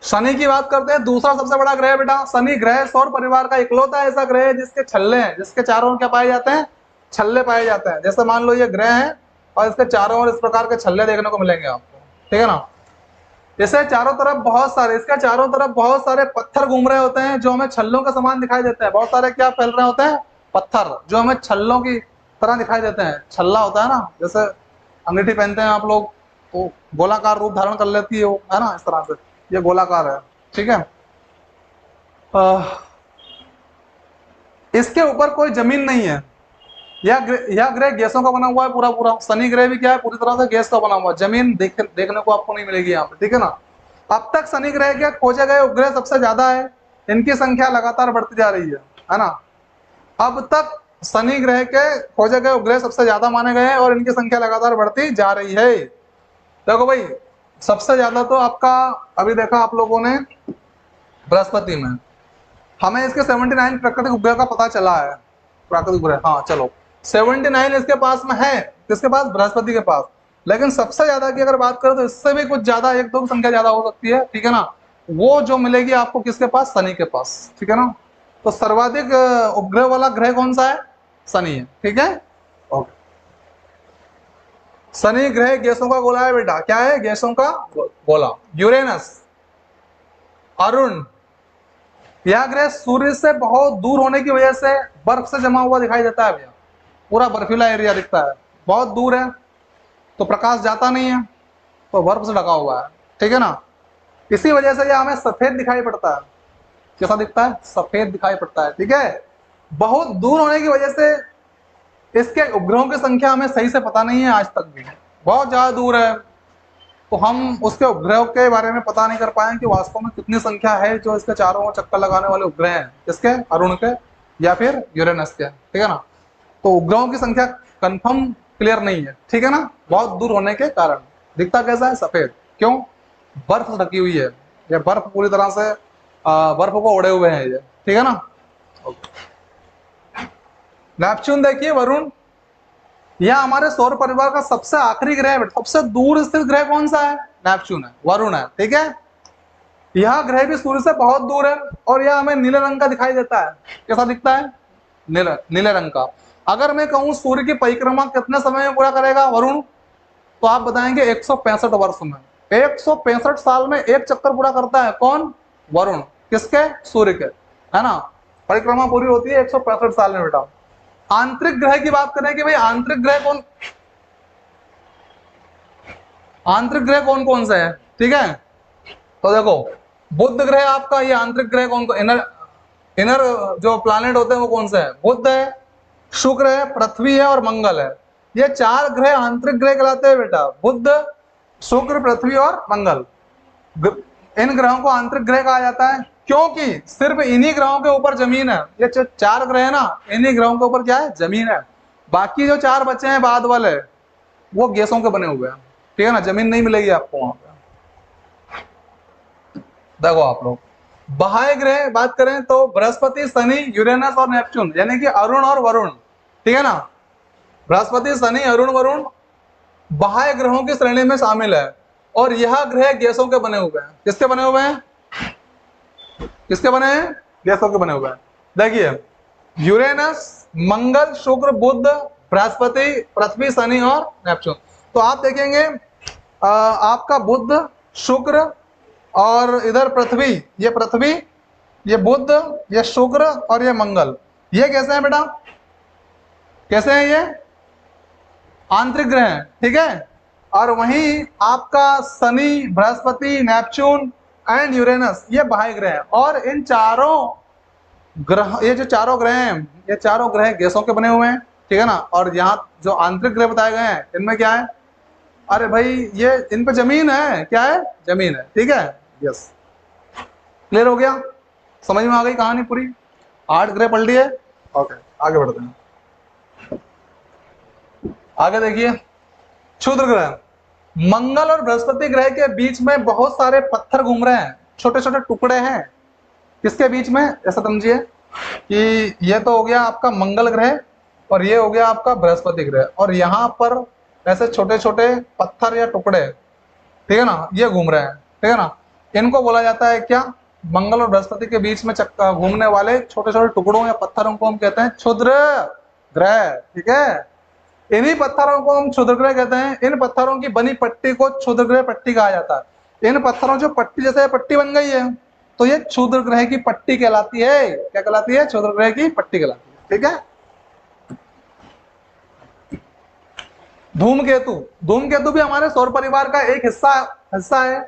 शनि की बात करते हैं, दूसरा सबसे बड़ा ग्रह बेटा। शनि ग्रह सौर परिवार का इकलौता ऐसा ग्रह है जिसके छल्ले हैं, जिसके चारों ओर क्या पाए जाते हैं? छल्ले पाए जाते हैं। जैसे मान लो ये ग्रह है और इसके चारों ओर इस प्रकार के छल्ले देखने को मिलेंगे आपको, ठीक है ना। जैसे चारों तरफ बहुत सारे, इसके चारों तरफ बहुत सारे पत्थर घूम रहे होते हैं जो हमें छल्लों के समान दिखाई देते हैं। बहुत सारे क्या फैल रहे होते हैं? पत्थर, जो हमें छल्लों की तरह दिखाई देते हैं। छल्ला होता है ना, जैसे अंगूठी पहनते हैं आप लोग, तो गोलाकार रूप धारण कर लेती है वो, है ना, इस तरह से। ये गोलाकार है, ठीक है। इसके ऊपर कोई जमीन नहीं है। यह ग्रह गैसों का बना हुआ है पूरा पूरा। शनि ग्रह भी क्या है? पूरी तरह से गैस का बना हुआ है। जमीन देखने को आपको नहीं मिलेगी यहाँ पे, ठीक है ना। अब तक शनि ग्रह के खोजे गए उपग्रह सबसे ज्यादा है, इनकी संख्या लगातार बढ़ती जा रही है ना। अब तक शनि ग्रह के खोजे गए उपग्रह सबसे ज्यादा माने गए हैं और इनकी संख्या लगातार बढ़ती जा रही है। देखो भाई, सबसे ज्यादा तो आपका अभी देखा आप लोगों ने बृहस्पति में। हमें इसके 79 प्राकृतिक उपग्रह का पता चला है। प्राकृतिक उपग्रह, हाँ चलो, 79 इसके पास में है। किसके पास? बृहस्पति के पास। लेकिन सबसे ज्यादा की अगर बात करें तो इससे भी कुछ ज्यादा, एक दो की संख्या ज्यादा हो सकती है, ठीक है ना। वो जो मिलेगी आपको किसके पास? शनि के पास, ठीक है ना। तो सर्वाधिक उपग्रह वाला ग्रह कौन सा है? शनि है, ठीक है। ओके, शनि ग्रह गैसों का गोला है बेटा। क्या है? गैसों का गोला। यूरेनस, अरुण, यह ग्रह सूर्य से बहुत दूर होने की वजह से बर्फ से जमा हुआ दिखाई देता है भैया। पूरा बर्फीला एरिया दिखता है, बहुत दूर है तो प्रकाश जाता नहीं है, तो बर्फ से ढका हुआ है, ठीक है ना। इसी वजह से यह हमें सफेद दिखाई पड़ता है। कैसा दिखता है? सफेद दिखाई पड़ता है, ठीक है। बहुत दूर होने की वजह से इसके उपग्रहों की संख्या हमें सही से पता नहीं है आज तक भी, बहुत ज्यादा दूर है। तो हम उसके उपग्रह के बारे में पता नहीं कर पाए कि वास्तव में कितनी संख्या है जो इसके चारों ओर चक्कर लगाने वाले उपग्रह हैं। किसके? अरुण के या फिर यूरेनस के, ठीक है ना। तो उपग्रहों की संख्या कंफर्म क्लियर नहीं है, ठीक है ना, बहुत दूर होने के कारण। दिखता कैसा है? सफेद। क्यों? बर्फ से ढकी हुई है, ये बर्फ पूरी तरह से बर्फ को ओढ़े हुए हैं ये, ठीक है ना। नेपच्यून देखिए, वरुण, यह हमारे सौर परिवार का सबसे आखिरी ग्रह है। सबसे दूर स्थित ग्रह कौन सा है? नेपच्यून है, वरुण है, ठीक है। यह ग्रह भी सूर्य से बहुत दूर है और यह हमें नीले रंग का दिखाई देता है। कैसा दिखता है? नीले रंग का। अगर मैं कहूं सूर्य की परिक्रमा कितने समय में पूरा करेगा वरुण, तो आप बताएंगे 165 वर्ष में। 165 साल में एक चक्कर पूरा करता है। कौन? वरुण। किसके? सूर्य के, है ना। परिक्रमा पूरी होती है 165 साल में बेटा। आंतरिक ग्रह की बात करें कि भाई आंतरिक ग्रह कौन कौन से है, ठीक है। तो देखो बुध ग्रह आपका, ये आंतरिक ग्रह कौन कौन, इनर जो प्लैनेट होते हैं वो कौन से है, बुध है, शुक्र है, पृथ्वी है और मंगल है। ये 4 ग्रह आंतरिक ग्रह कहलाते हैं बेटा, बुध, शुक्र, पृथ्वी और मंगल। इन ग्रहों को आंतरिक ग्रह कहा जाता है क्योंकि सिर्फ इन्हीं ग्रहों के ऊपर जमीन है। ये जो 4 ग्रह है ना, इन्हीं ग्रहों के ऊपर क्या है, जमीन है। बाकी जो 4 बचे हैं बाद वाले, वो गैसों के बने हुए हैं, ठीक है ना, जमीन नहीं मिलेगी आपको वहां पे। देखो आप लोग बाह्य ग्रह बात करें तो बृहस्पति, शनि, यूरेनस और नेपच्यून, यानी कि अरुण और वरुण, ठीक है ना। बृहस्पति, शनि, अरुण, वरुण बाह्य ग्रहों की श्रेणी में शामिल है। और यह ग्रह गैसों के बने हुए हैं। किसके बने हुए हैं, किसके बने हैं, गैसों के बने हुए हैं। देखिए यूरेनस, मंगल, शुक्र, बुध, बृहस्पति, पृथ्वी, शनि और नेपच्यून। तो आप देखेंगे आपका बुध, शुक्र और इधर पृथ्वी, ये पृथ्वी, ये बुध, ये शुक्र और ये मंगल, ये कैसे हैं बेटा, कैसे हैं, ये आंतरिक ग्रह हैं, ठीक है। और वहीं आपका Shani, Brihaspati, Neptune and Uranus ये बाह्य ग्रह हैं। और इन चारों ग्रह, ये जो चारों ग्रह हैं, ये चारों ग्रह गैसों के बने हुए हैं, ठीक है ना। और यहाँ जो आंतरिक ग्रह बताए गए हैं इनमें क्या है, अरे भाई ये इन पे जमीन है, क्या है, जमीन है, ठीक है। यस, क्लियर हो गया, समझ में आ गई कहानी पूरी। 8 ग्रह पढ़ लिए, ओके आगे बढ़ते हैं। आगे देखिए क्षुद्र ग्रह, मंगल और बृहस्पति ग्रह के बीच में बहुत सारे पत्थर घूम रहे हैं, छोटे छोटे टुकड़े हैं। किसके बीच में, ऐसा समझिए कि ये तो हो गया आपका मंगल ग्रह और ये हो गया आपका बृहस्पति ग्रह, और यहाँ पर ऐसे छोटे छोटे पत्थर या टुकड़े, ठीक है ना, ये घूम रहे हैं, ठीक है ना। इनको बोला जाता है क्या, मंगल और बृहस्पति के बीच में चक्कर घूमने वाले छोटे छोटे टुकड़ों या पत्थरों को हम कहते हैं क्षुद्र ग्रह, ठीक है। इन्हीं पत्थरों को हम क्षुद्र ग्रह कहते हैं। इन पत्थरों की बनी पट्टी को क्षुद्र ग्रह पट्टी कहा जाता है। इन पत्थरों जो पट्टी जैसे पट्टी बन गई है तो ये क्षुद्र ग्रह की पट्टी कहलाती है। क्या कहलाती है, क्षुद्र ग्रह की पट्टी कहलाती है, ठीक है। धूमकेतु, धूमकेतु भी हमारे सौर परिवार का एक हिस्सा है।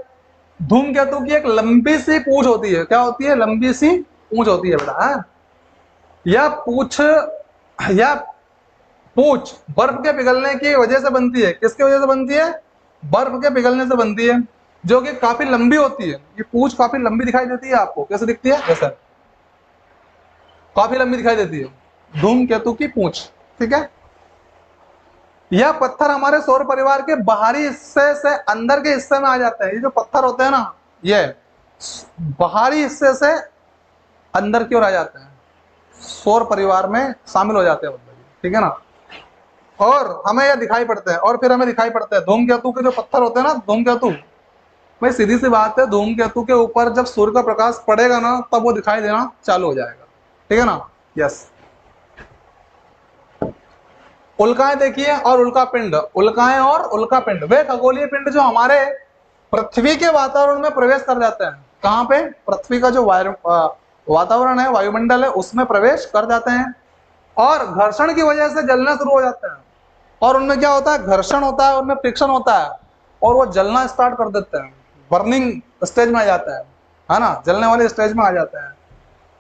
धूमकेतु की एक लंबी सी पूंछ होती है, क्या होती है, लंबी सी पूंछ होती है बेटा। यह पूंछ बर्फ के पिघलने की वजह से बनती है। किसकी वजह से बनती है, बर्फ के पिघलने से बनती है, जो कि काफी लंबी होती है। ये पूंछ काफी लंबी दिखाई देती है आपको, कैसे दिखती है, ऐसा काफी लंबी दिखाई देती है धूमकेतु की पूंछ, ठीक है। यह पत्थर हमारे सौर परिवार के बाहरी हिस्से से अंदर के हिस्से में आ जाते हैं। ये जो पत्थर होते हैं ना, ये बाहरी हिस्से से अंदर की ओर आ जाते हैं, सौर परिवार में शामिल हो जाते हैं, ठीक है ना। और हमें यह दिखाई पड़ते हैं, और फिर हमें दिखाई पड़ते हैं धूमकेतु के जो पत्थर होते हैं ना, धूमकेतु, भाई सीधी सी बात है, धूमकेतु के ऊपर जब सूर्य का प्रकाश पड़ेगा ना तब वो दिखाई देना चालू हो जाएगा, ठीक है ना। यस, उल्काएं देखिए और उल्कापिंड, उल्काएं और उल्कापिंड वे खगोलीय पिंड जो हमारे पृथ्वी के वातावरण में प्रवेश कर जाते हैं। कहाँ पे, पृथ्वी का जो वातावरण है, वायुमंडल है, उसमें प्रवेश कर जाते हैं और घर्षण की वजह से जलना शुरू हो जाते हैं। और उनमें क्या होता है, घर्षण होता है, उनमें फ्रिक्शन होता है और वो जलना स्टार्ट कर देते हैं, बर्निंग स्टेज में आ जाते हैं, है ना, जलने वाले स्टेज में आ जाते हैं।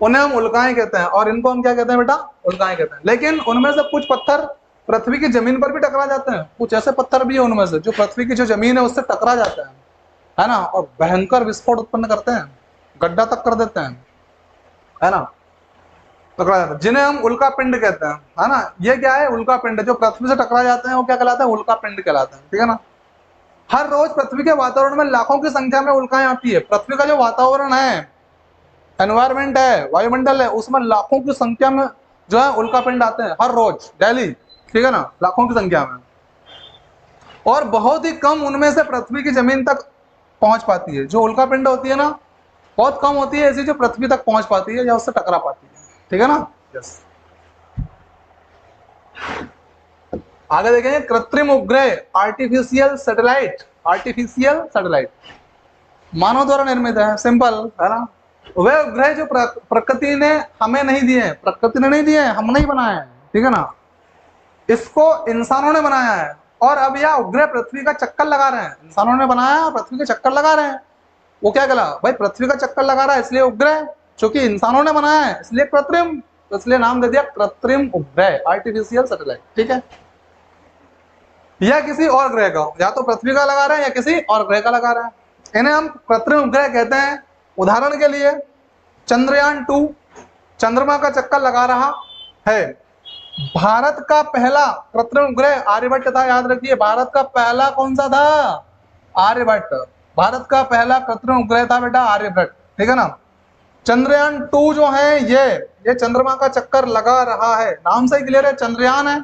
उन्हें हम उल्काएं कहते हैं और इनको हम क्या कहते हैं बेटा, उल्काएं कहते हैं। लेकिन उनमें से कुछ पत्थर पृथ्वी की जमीन पर भी टकरा जाते हैं। कुछ ऐसे पत्थर भी है उनमें से जो पृथ्वी की जो जमीन है उससे टकरा जाते हैं, है ना, और भयंकर विस्फोट उत्पन्न करते हैं, गड्ढा तक कर देते हैं, है ना, टकरा जाते हैं, जिन्हें हम उल्का पिंड कहते हैं, है ना। ये क्या है, उल्का पिंड जो पृथ्वी से टकरा जाते हैं वो क्या कहलाते हैं, उल्का पिंड कहलाते हैं, ठीक है ना। हर रोज पृथ्वी के वातावरण में लाखों की संख्या में उल्काएं आती है। पृथ्वी का जो वातावरण है, एनवायरमेंट है, वायुमंडल है, उसमें लाखों की संख्या में जो है उल्का पिंड आते हैं हर रोज, डेली, ठीक है ना, लाखों की संख्या में। और बहुत ही कम उनमें से पृथ्वी की जमीन तक पहुंच पाती है। जो उल्का पिंड होती है ना, बहुत कम होती है ऐसी जो पृथ्वी तक पहुंच पाती है या उससे टकरा पाती है, ठीक है ना। यस, आगे देखेंगे कृत्रिम उपग्रह, आर्टिफिशियल सैटेलाइट। आर्टिफिशियल सैटेलाइट मानव द्वारा निर्मित है, सिंपल है ना। वे उपग्रह जो प्रकृति ने हमें नहीं दिए हैं, प्रकृति ने नहीं दिए हैं, हमने ही बनाए हैं, ठीक है ना। इसको इंसानों ने बनाया है, और अब यह उपग्रह पृथ्वी का चक्कर लगा रहे हैं। इंसानों ने बनाया और पृथ्वी का चक्कर लगा रहे हैं। वो क्या कहला भाई, पृथ्वी का चक्कर लगा रहा है इसलिए उपग्रह, चूंकि इंसानों ने बनाया है इसलिए कृत्रिम, तो इसलिए नाम दे दिया कृत्रिम उपग्रह, आर्टिफिशियल सैटेलाइट, ठीक है। या किसी और ग्रह का, या तो पृथ्वी का लगा रहे हैं या किसी और ग्रह का लगा रहे हैं, इन्हें हम कृत्रिम उपग्रह कहते हैं। उदाहरण के लिए चंद्रयान 2 चंद्रमा का चक्कर लगा रहा है। भारत का पहला कृत्रिम उपग्रह आर्यभट्ट था, याद रखिए। भारत का पहला कौन सा था, आर्यभट्ट। भारत का पहला कृत्रिम उपग्रह था बेटा आर्यभट्ट, ठीक है ना। चंद्रयान 2 जो है ये चंद्रमा का चक्कर लगा रहा है, नाम से ही क्लियर है, चंद्रयान है,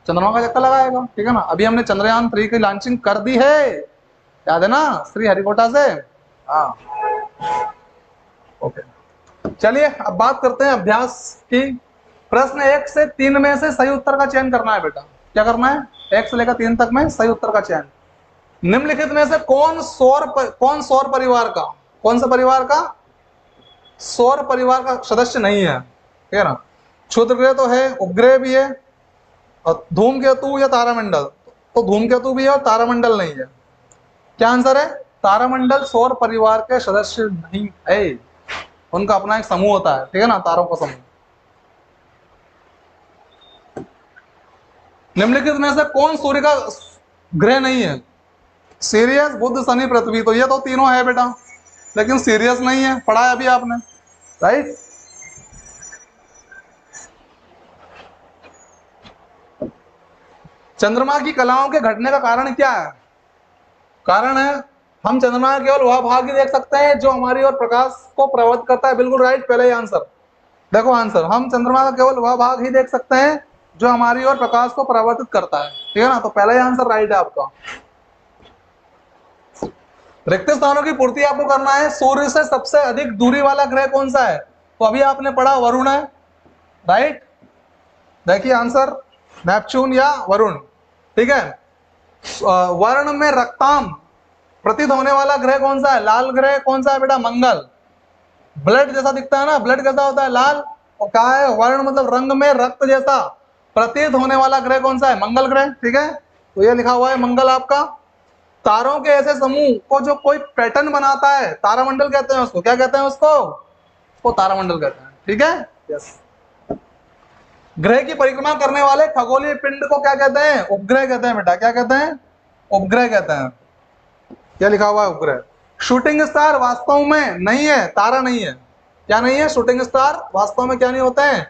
चंद्रमा का चक्कर लगाएगा, ठीक है ना। अभी हमने चंद्रयान 3 की लॉन्चिंग कर दी है, याद है ना, श्री हरिकोटा से। हाँ, ओके, चलिए अब बात करते हैं अभ्यास की। प्रश्न 1 से 3 में से सही उत्तर का चयन करना है बेटा। क्या करना है, 1 से लेकर 3 तक में सही उत्तर का चयन। निम्नलिखित में से कौन सौर परिवार का, कौन सा परिवार का, सौर परिवार का सदस्य नहीं है, ठीक है ना। क्षुद्र ग्रह तो है, उपग्रह भी है, और धूमकेतु या तारामंडल, तो धूमकेतु भी है और तारामंडल नहीं है। क्या आंसर है, तारामंडल सौर परिवार के सदस्य नहीं है, उनका अपना एक समूह होता है, ठीक है ना, तारों का समूह। निम्नलिखित में से कौन सूर्य का ग्रह नहीं है, सीरियस, बुध, शनि, पृथ्वी, तो ये तो तीनों है बेटा, लेकिन सीरियस नहीं है, पढ़ा है अभी आपने, राइट। चंद्रमा की कलाओं के घटने का कारण क्या है, कारण है हम चंद्रमा का केवल वह भाग ही देख सकते हैं जो हमारी ओर प्रकाश को प्रभावित करता है, बिल्कुल राइट। पहले ही आंसर देखो, आंसर हम चंद्रमा का केवल वह भाग ही देख सकते हैं जो हमारी ओर प्रकाश को परावर्तित करता है, ठीक है ना, तो पहला ही आंसर राइट है आपका। रिक्त स्थानों की पूर्ति आपको करना है। सूर्य से सबसे अधिक दूरी वाला ग्रह कौन सा है, तो अभी आपने पढ़ा वरुण है, राइट। देखिए आंसर नेपच्यून या वरुण, ठीक है। वर्ण में रक्ताम प्रतीत होने वाला ग्रह कौन सा है, लाल ग्रह कौन सा है बेटा, मंगल। ब्लड जैसा दिखता है ना, ब्लड कैसा होता है, लाल, और क्या है, वर्ण मतलब रंग में रक्त जैसा प्रतीत होने वाला ग्रह कौन सा है, मंगल ग्रह, ठीक है। तो ये लिखा हुआ है मंगल आपका। तारों के ऐसे समूह को जो कोई पैटर्न बनाता है, तारामंडल कहते हैं उसको, क्या कहते हैं उसको तारामंडल कहते हैं, ठीक है, यस। ग्रह की परिक्रमा करने वाले खगोलीय पिंड को क्या कहते हैं, उपग्रह कहते हैं बेटा, क्या कहते हैं, उपग्रह कहते हैं। क्या लिखा हुआ है, उपग्रह। शूटिंग स्टार वास्तव में नहीं है, तारा नहीं है, क्या नहीं है, शूटिंग स्टार वास्तव में क्या नहीं होते हैं,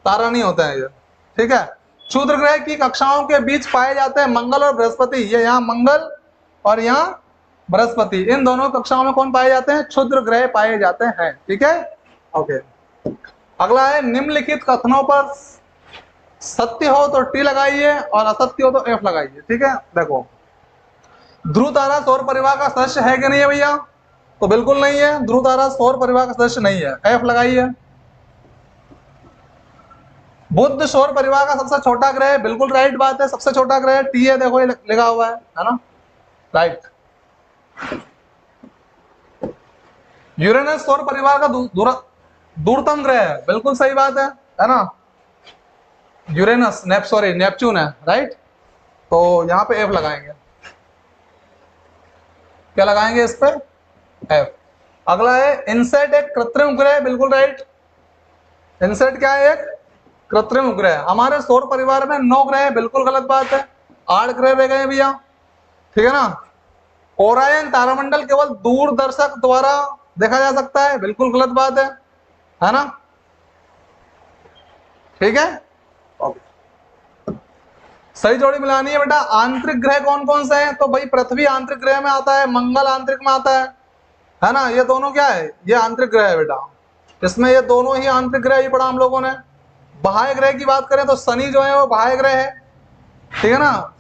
तारा नहीं होते हैं ये, ठीक है। क्षुद्र ग्रह की कक्षाओं के बीच पाए जाते हैं मंगल और बृहस्पति, ये यहाँ मंगल और यहाँ बृहस्पति, इन दोनों कक्षाओं में कौन पाए जाते हैं, क्षुद्र ग्रह पाए जाते हैं, ठीक है, ओके। अगला है निम्नलिखित कथनों पर सत्य हो तो टी लगाइए और असत्य हो तो एफ लगाइए, ठीक है। देखो, ध्रुव तारा सौर परिवार का सदस्य है कि नहीं है भैया, तो बिल्कुल नहीं है, ध्रुव तारा सौर परिवार का सदस्य नहीं है, एफ लगाइए। बुध सौर परिवार का सबसे छोटा ग्रह है, बिल्कुल राइट बात है, सबसे छोटा ग्रह टी है, देखो ये लिखा हुआ है ना, राइट। यूरेनस सौर परिवार का दूरतम ग्रह है, बिल्कुल सही बात है ना। यूरेनस नेपच्यून है, राइट। तो यहाँ पे एफ लगाएंगे, क्या लगाएंगे इस पे, एफ। अगला है इनसेट एक कृत्रिम ग्रह, बिल्कुल राइट। इनसेट क्या है, एक कृत्रिम ग्रह। हमारे सौर परिवार में 9 ग्रह, बिल्कुल गलत बात है, 8 ग्रह रह गए भैया, ठीक है ना। ओरायन तारामंडल केवल दूरदर्शक द्वारा देखा जा सकता है, बिल्कुल गलत बात है ना, ठीक है, सही जोड़ी मिलानी है बेटा। आंतरिक ग्रह कौन कौन से हैं, तो भाई पृथ्वी आंतरिक ग्रह में आता है, मंगल आंतरिक में आता है ना, ये दोनों क्या है, ये आंतरिक ग्रह है बेटा, इसमें ये दोनों ही आंतरिक ग्रह ही पढ़ा हम लोगों ने। बाह्य ग्रह की बात करें तो शनि जो है वो बाह्य ग्रह है, ठीक है ना।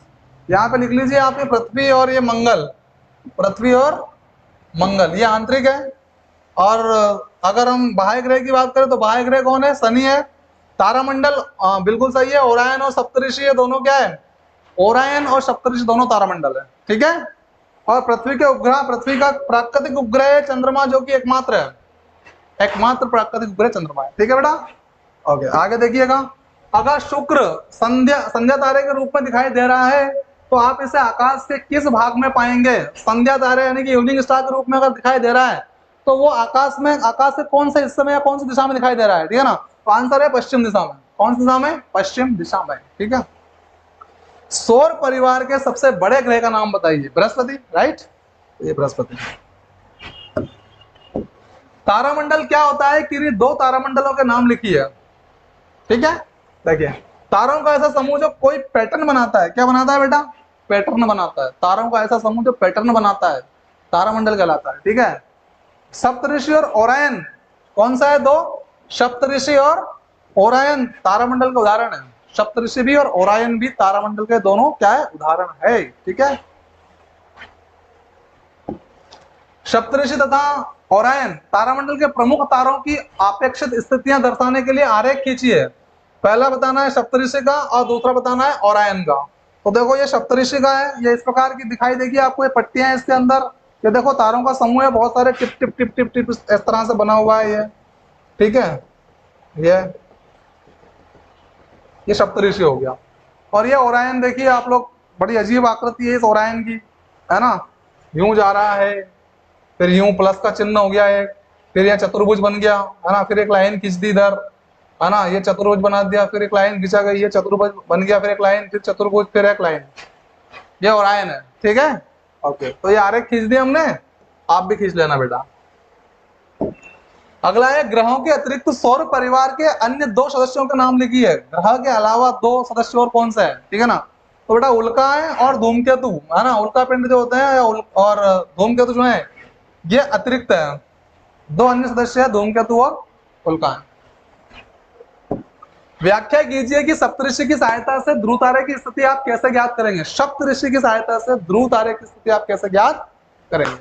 यहाँ पे लिख लीजिए आपके पृथ्वी और ये मंगल, पृथ्वी और मंगल ये आंतरिक है। और अगर हम बाह्य ग्रह की बात करें तो बाह्य ग्रह कौन है, शनि है। तारामंडल बिल्कुल सही है, ओरायन और सप्तऋषि ये दोनों क्या है, ओरायन और सप्तऋषि दोनों तारामंडल है, ठीक है। और पृथ्वी के उपग्रह, पृथ्वी का प्राकृतिक उपग्रह है चंद्रमा, जो कि एकमात्र है, एकमात्र प्राकृतिक उपग्रह चंद्रमा है। ठीक है बेटा, ओके आगे देखिएगा। अगर शुक्र संध्या तारे के रूप में दिखाई दे रहा है तो आप इसे आकाश के किस भाग में पाएंगे? संध्या तारे यानी कि इवनिंग स्टार के रूप में अगर दिखाई दे रहा है तो वो आकाश के कौन से हिस्से में या कौन सी दिशा में दिखाई दे रहा है? ठीक है ना, तो आंसर है पश्चिम दिशा में। कौन सी दिशा में? पश्चिम दिशा में। ठीक है, सौर परिवार के सबसे बड़े ग्रह का नाम बताइए। बृहस्पति, राइट, ये बृहस्पति। तारामंडल क्या होता है? किन्हीं दो तारामंडलों के नाम लिखिए। ठीक है, देखिए तारों का ऐसा समूह जो कोई पैटर्न बनाता है। क्या बनाता है बेटा? पैटर्न बनाता है। तारों का ऐसा समूह जो पैटर्न बनाता है तारामंडल कहलाता है। ठीक है, सप्तऋषि और ओरायन कौन सा है? दो, सप्तऋषि और ओरायन तारामंडल का उदाहरण है। सप्तऋषि भी और ओरायन भी तारामंडल के दोनों क्या है? उदाहरण है। ठीक है, सप्तऋषि तथा ओरायन तारामंडल के प्रमुख तारों की अपेक्षित स्थितियां दर्शाने के लिए आरेख खींचिए। पहला बताना है सप्तऋषि का और दूसरा बताना है ओरायन का। तो देखो ये सप्तऋषि का है, ये इस प्रकार की दिखाई देगी आपको, ये पट्टियां हैं इसके अंदर। ये देखो तारों का समूह है, बहुत सारे tip tip tip tip tip इस तरह से बना हुआ है ये। ठीक है, ये सप्तऋषि हो गया। और ये ओरायन देखिए आप लोग, बड़ी अजीब आकृति है इस ओरायन की, है ना, यूं जा रहा है, फिर यूं प्लस का चिन्ह हो गया एक, फिर यह चतुर्भुज बन गया, है ना, फिर एक लाइन खींच दी इधर, है ना, ये चतुर्भुज बना दिया, फिर एक लाइन खींचा गई, ये चतुर्भुज बन गया, फिर एक लाइन, फिर चतुर्भुज, फिर एक लाइन। ये ओरायन है। ठीक है, ओके, तो ये आरेख खींच दिया हमने, आप भी खींच लेना बेटा। अगला है ग्रहों के अतिरिक्त सौर परिवार के अन्य दो सदस्यों के नाम लिखिए। ग्रह के अलावा दो सदस्य और कौन सा है? ठीक है ना, तो बेटा उल्का है और धूमकेतु, है ना, उल्का पिंड जो होते हैं और धूमकेतु जो है ये अतिरिक्त है। दो अन्य सदस्य है धूमकेतु और उल्का है। व्याख्या कीजिए कि सप्तऋषि की सहायता से ध्रुव तारे की स्थिति आप कैसे ज्ञात करेंगे। सप्तऋषि की सहायता से ध्रुव तारे की स्थिति आप कैसे ज्ञात करेंगे?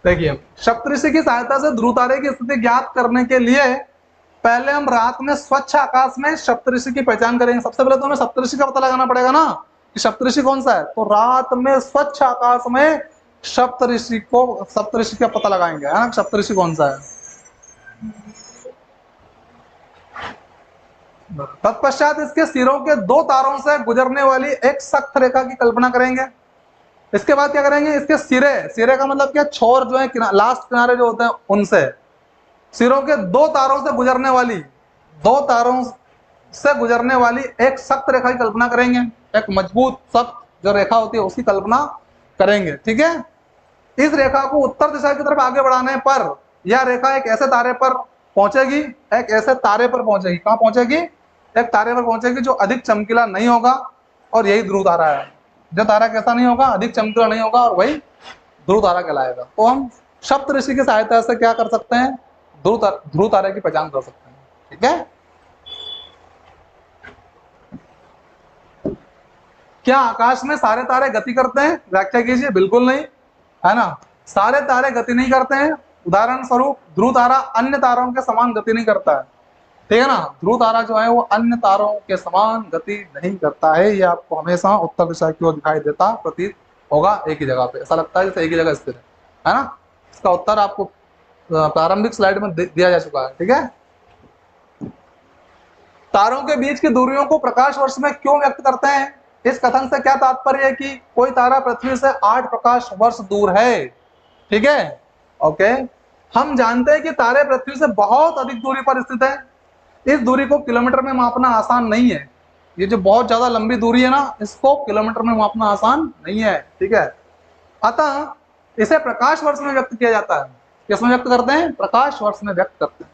देखिए सप्तऋषि की सहायता से ध्रुव तारे की स्थिति ज्ञात करने के लिए पहले हम रात में स्वच्छ आकाश में सप्तऋषि की पहचान करेंगे। सबसे पहले तो हमें सप्तऋषि का पता लगाना पड़ेगा ना कि सप्तऋषि कौन सा है। तो रात में स्वच्छ आकाश में सप्तऋषि का पता लगाएंगे, है ना, सप्तऋषि कौन सा है। तत्पश्चात इसके सिरों के दो तारों से गुजरने वाली एक सख्त रेखा की कल्पना करेंगे। इसके बाद क्या करेंगे? इसके सिरे का मतलब क्या? छोर जो है, लास्ट किनारे जो होते हैं उनसे सिरों के दो तारों से गुजरने वाली एक सख्त रेखा की कल्पना करेंगे। एक मजबूत सख्त जो रेखा होती है उसकी कल्पना करेंगे। ठीक है, इस रेखा को उत्तर दिशा की तरफ आगे बढ़ाने पर यह रेखा एक ऐसे तारे पर पहुंचेगी, कहां पहुंचेगी? एक तारे पर पहुंचेगी जो अधिक चमकीला नहीं होगा, और यही ध्रुव तारा है। जो तारा कैसा नहीं होगा? अधिक चमकीला नहीं होगा, और वही ध्रुव तारा कहलाएगा। तो हम सप्तऋषि की सहायता से क्या कर सकते हैं? ध्रुव तारे की पहचान कर सकते हैं। ठीक है, क्या आकाश में सारे तारे गति करते हैं? व्याख्या कीजिए। बिल्कुल नहीं, है ना, सारे तारे गति नहीं करते हैं। उदाहरण स्वरूप ध्रुव तारा अन्य तारों के समान गति नहीं करता है। ठीक है ना, ध्रुव तारा जो है वो अन्य तारों के समान गति नहीं करता है। ये आपको हमेशा उत्तर दिशा की ओर दिखाई देता प्रतीत होगा, एक ही जगह पे, ऐसा लगता है जैसे एक ही जगह स्थिर है ना। इसका उत्तर आपको प्रारंभिक स्लाइड में दिया जा चुका है। ठीक है, तारों के बीच की दूरियों को प्रकाश वर्ष में क्यों व्यक्त करते हैं? इस कथन से क्या तात्पर्य है कि कोई तारा पृथ्वी से 8 प्रकाश वर्ष दूर है। ठीक है, ओके, हम जानते हैं कि तारे पृथ्वी से बहुत अधिक दूरी पर स्थित है। इस दूरी को किलोमीटर में मापना आसान नहीं है। ये जो बहुत ज्यादा लंबी दूरी है ना, इसको किलोमीटर में मापना आसान नहीं है। ठीक है, अतः इसे प्रकाश वर्ष में व्यक्त किया जाता है। किसमें व्यक्त करते हैं? प्रकाश वर्ष में व्यक्त करते हैं।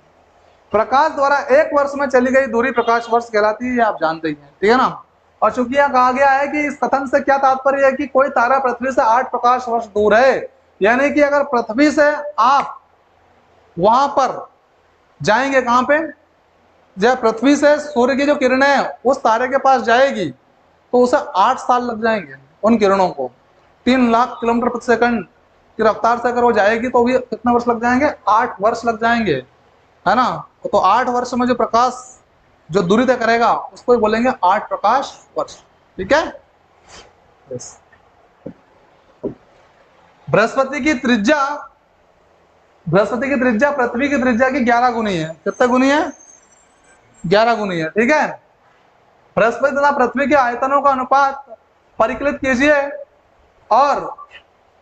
प्रकाश द्वारा एक वर्ष में चली गई दूरी प्रकाश वर्ष कहलाती है, ये आप जानते ही हैं। ठीक है ना, और चूंकि यह कहा गया है कि इस कथन से क्या तात्पर्य है कि कोई तारा पृथ्वी से 8 प्रकाश वर्ष दूर है, यानी कि अगर पृथ्वी से आप वहां पर जाएंगे, कहां पे? जब पृथ्वी से सूर्य की जो किरणें हैं उस तारे के पास जाएगी तो उसे 8 साल लग जाएंगे। उन किरणों को 3 लाख किलोमीटर प्रति सेकंड की रफ्तार से अगर वो जाएगी तो भी कितने वर्ष लग जाएंगे? 8 वर्ष लग जाएंगे, है ना। तो 8 वर्ष में जो प्रकाश जो दूरी तय करेगा उसको ही बोलेंगे 8 प्रकाश वर्ष। ठीक है, बृहस्पति की त्रिज्या बृहस्पति की त्रिज्या पृथ्वी की त्रिज्या की 11 गुनी है। कितने गुनी है? 11 गुनी है। ठीक है, बृहस्पति तथा पृथ्वी के आयतनों का अनुपात परिकलित कीजिए और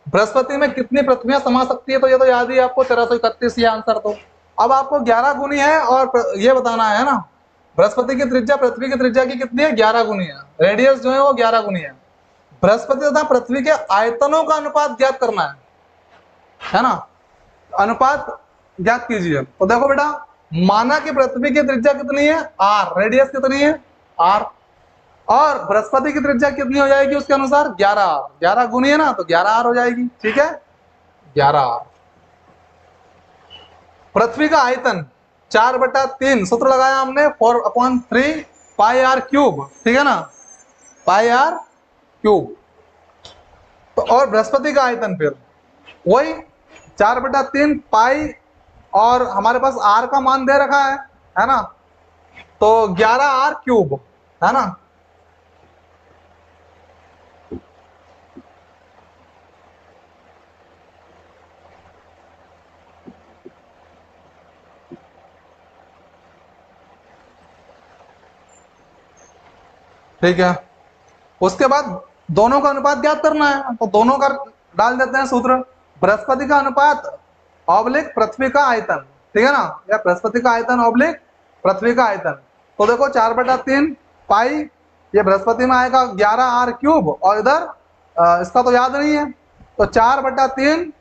बृहस्पति में कितनी पृथ्वियां समा सकती है, तो ये तो याद ही है आपको, 1331 ये आंसर। तो अब आपको 11 गुनी है और ये बताना है ना, बृहस्पति की त्रिज्या पृथ्वी की त्रिज्या की कितनी है? 11 गुनी है। रेडियस जो है वो 11 गुनी है। बृहस्पति तथा पृथ्वी के आयतनों का अनुपात ज्ञात करना है ना, अनुपात ज्ञात कीजिए। तो देखो बेटा, माना कि पृथ्वी की त्रिज्या कितनी है? r, रेडियस कितनी है? r, और बृहस्पति की त्रिज्या कितनी हो जाएगी उसके अनुसार? 11। 11 गुनी है ना, तो 11r हो जाएगी। ठीक है, 11r। पृथ्वी का आयतन 4/3 सूत्र लगाया हमने, 4/3 पाई r क्यूब। ठीक है ना, पाई r क्यूब। तो और बृहस्पति का आयतन फिर वही 4/3 पाई, और हमारे पास r का मान दे रखा है ना, तो 11r क्यूब है ना। ठीक है, उसके बाद दोनों का अनुपात ज्ञात करना है, तो दोनों का डाल देते हैं सूत्र। बृहस्पति का अनुपात ऑब्लिक पृथ्वी का आयतन, ठीक है ना, या बृहस्पति का आयतन ऑब्लिक पृथ्वी का आयतन। तो देखो 4/3 पाई, ये बृहस्पति में आएगा 11r क्यूब, और इधर इसका तो याद नहीं है, तो 4/3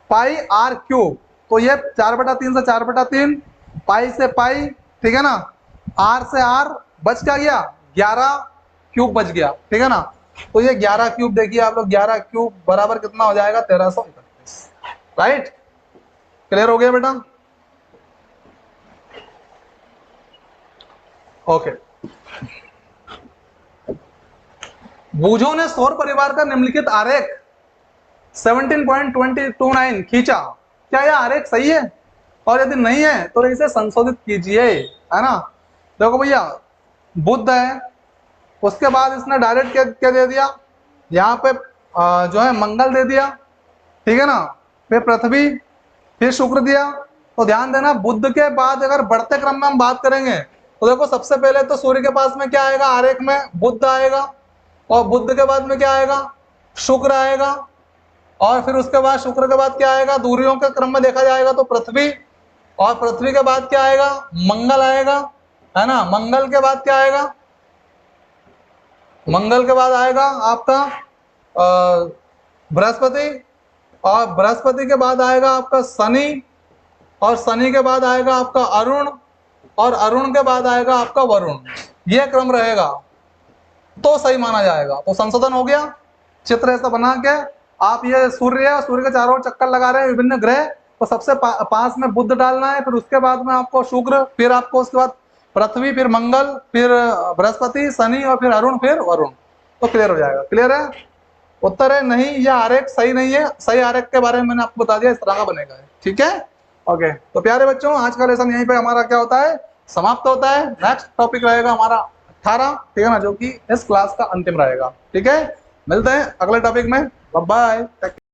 पाई r क्यूब। तो ये 4/3 से 4/3, पाई से पाई, ठीक है ना, r से r बच क्या गया? 11 क्यूब बच गया। ठीक है ना, तो ये 11 क्यूब देखिए आप लोग, 11 क्यूब बराबर कितना हो जाएगा? 1331। राइट, क्लियर हो गया बेटा? ओके। बूझो ने सौर परिवार का निम्नलिखित आरेख 17.29 खींचा, क्या यह आरेख सही है? और यदि नहीं है तो इसे संशोधित कीजिए, है ना। देखो भैया, बुध है, उसके बाद इसने डायरेक्ट क्या दे दिया यहाँ पे, जो है मंगल दे दिया, ठीक है ना, फिर पृथ्वी, फिर शुक्र दिया। तो ध्यान देना, बुध के बाद अगर बढ़ते क्रम में हम बात करेंगे तो देखो सबसे पहले तो सूर्य के पास में क्या आएगा? आरेख में बुध आएगा, और बुध के बाद में क्या आएगा? शुक्र आएगा, और फिर उसके बाद शुक्र के बाद क्या आएगा? दूरियों के क्रम में देखा जाएगा तो पृथ्वी, और पृथ्वी के बाद क्या आएगा? मंगल आएगा, है ना। मंगल के बाद क्या आएगा? मंगल के बाद आएगा आपका बृहस्पति, और बृहस्पति के बाद आएगा आपका शनि, और शनि के बाद आएगा आपका अरुण, और अरुण के बाद आएगा आपका वरुण। यह क्रम रहेगा तो सही माना जाएगा। तो संशोधन हो गया। चित्र ऐसा बना के आप, ये सूर्य है, सूर्य के चारों ओर चक्कर लगा रहे हैं विभिन्न ग्रह, तो सबसे पास में बुध डालना है, फिर उसके बाद में आपको शुक्र, फिर आपको उसके बाद पृथ्वी, फिर मंगल, फिर बृहस्पति, शनि, और फिर अरुण, फिर वरुण। तो क्लियर हो जाएगा। क्लियर है? उत्तर है नहीं, यह आरेख सही नहीं है। सही आरेख के बारे में मैंने आपको बता दिया, इस तरह का बनेगा। ठीक है, ओके। तो प्यारे बच्चों, आज का लेसन यहीं पे हमारा क्या होता है? समाप्त होता है। नेक्स्ट टॉपिक रहेगा हमारा 18, ठीक है ना, जो कि इस क्लास का अंतिम रहेगा। ठीक है, मिलते हैं अगले टॉपिक में। Bye bye.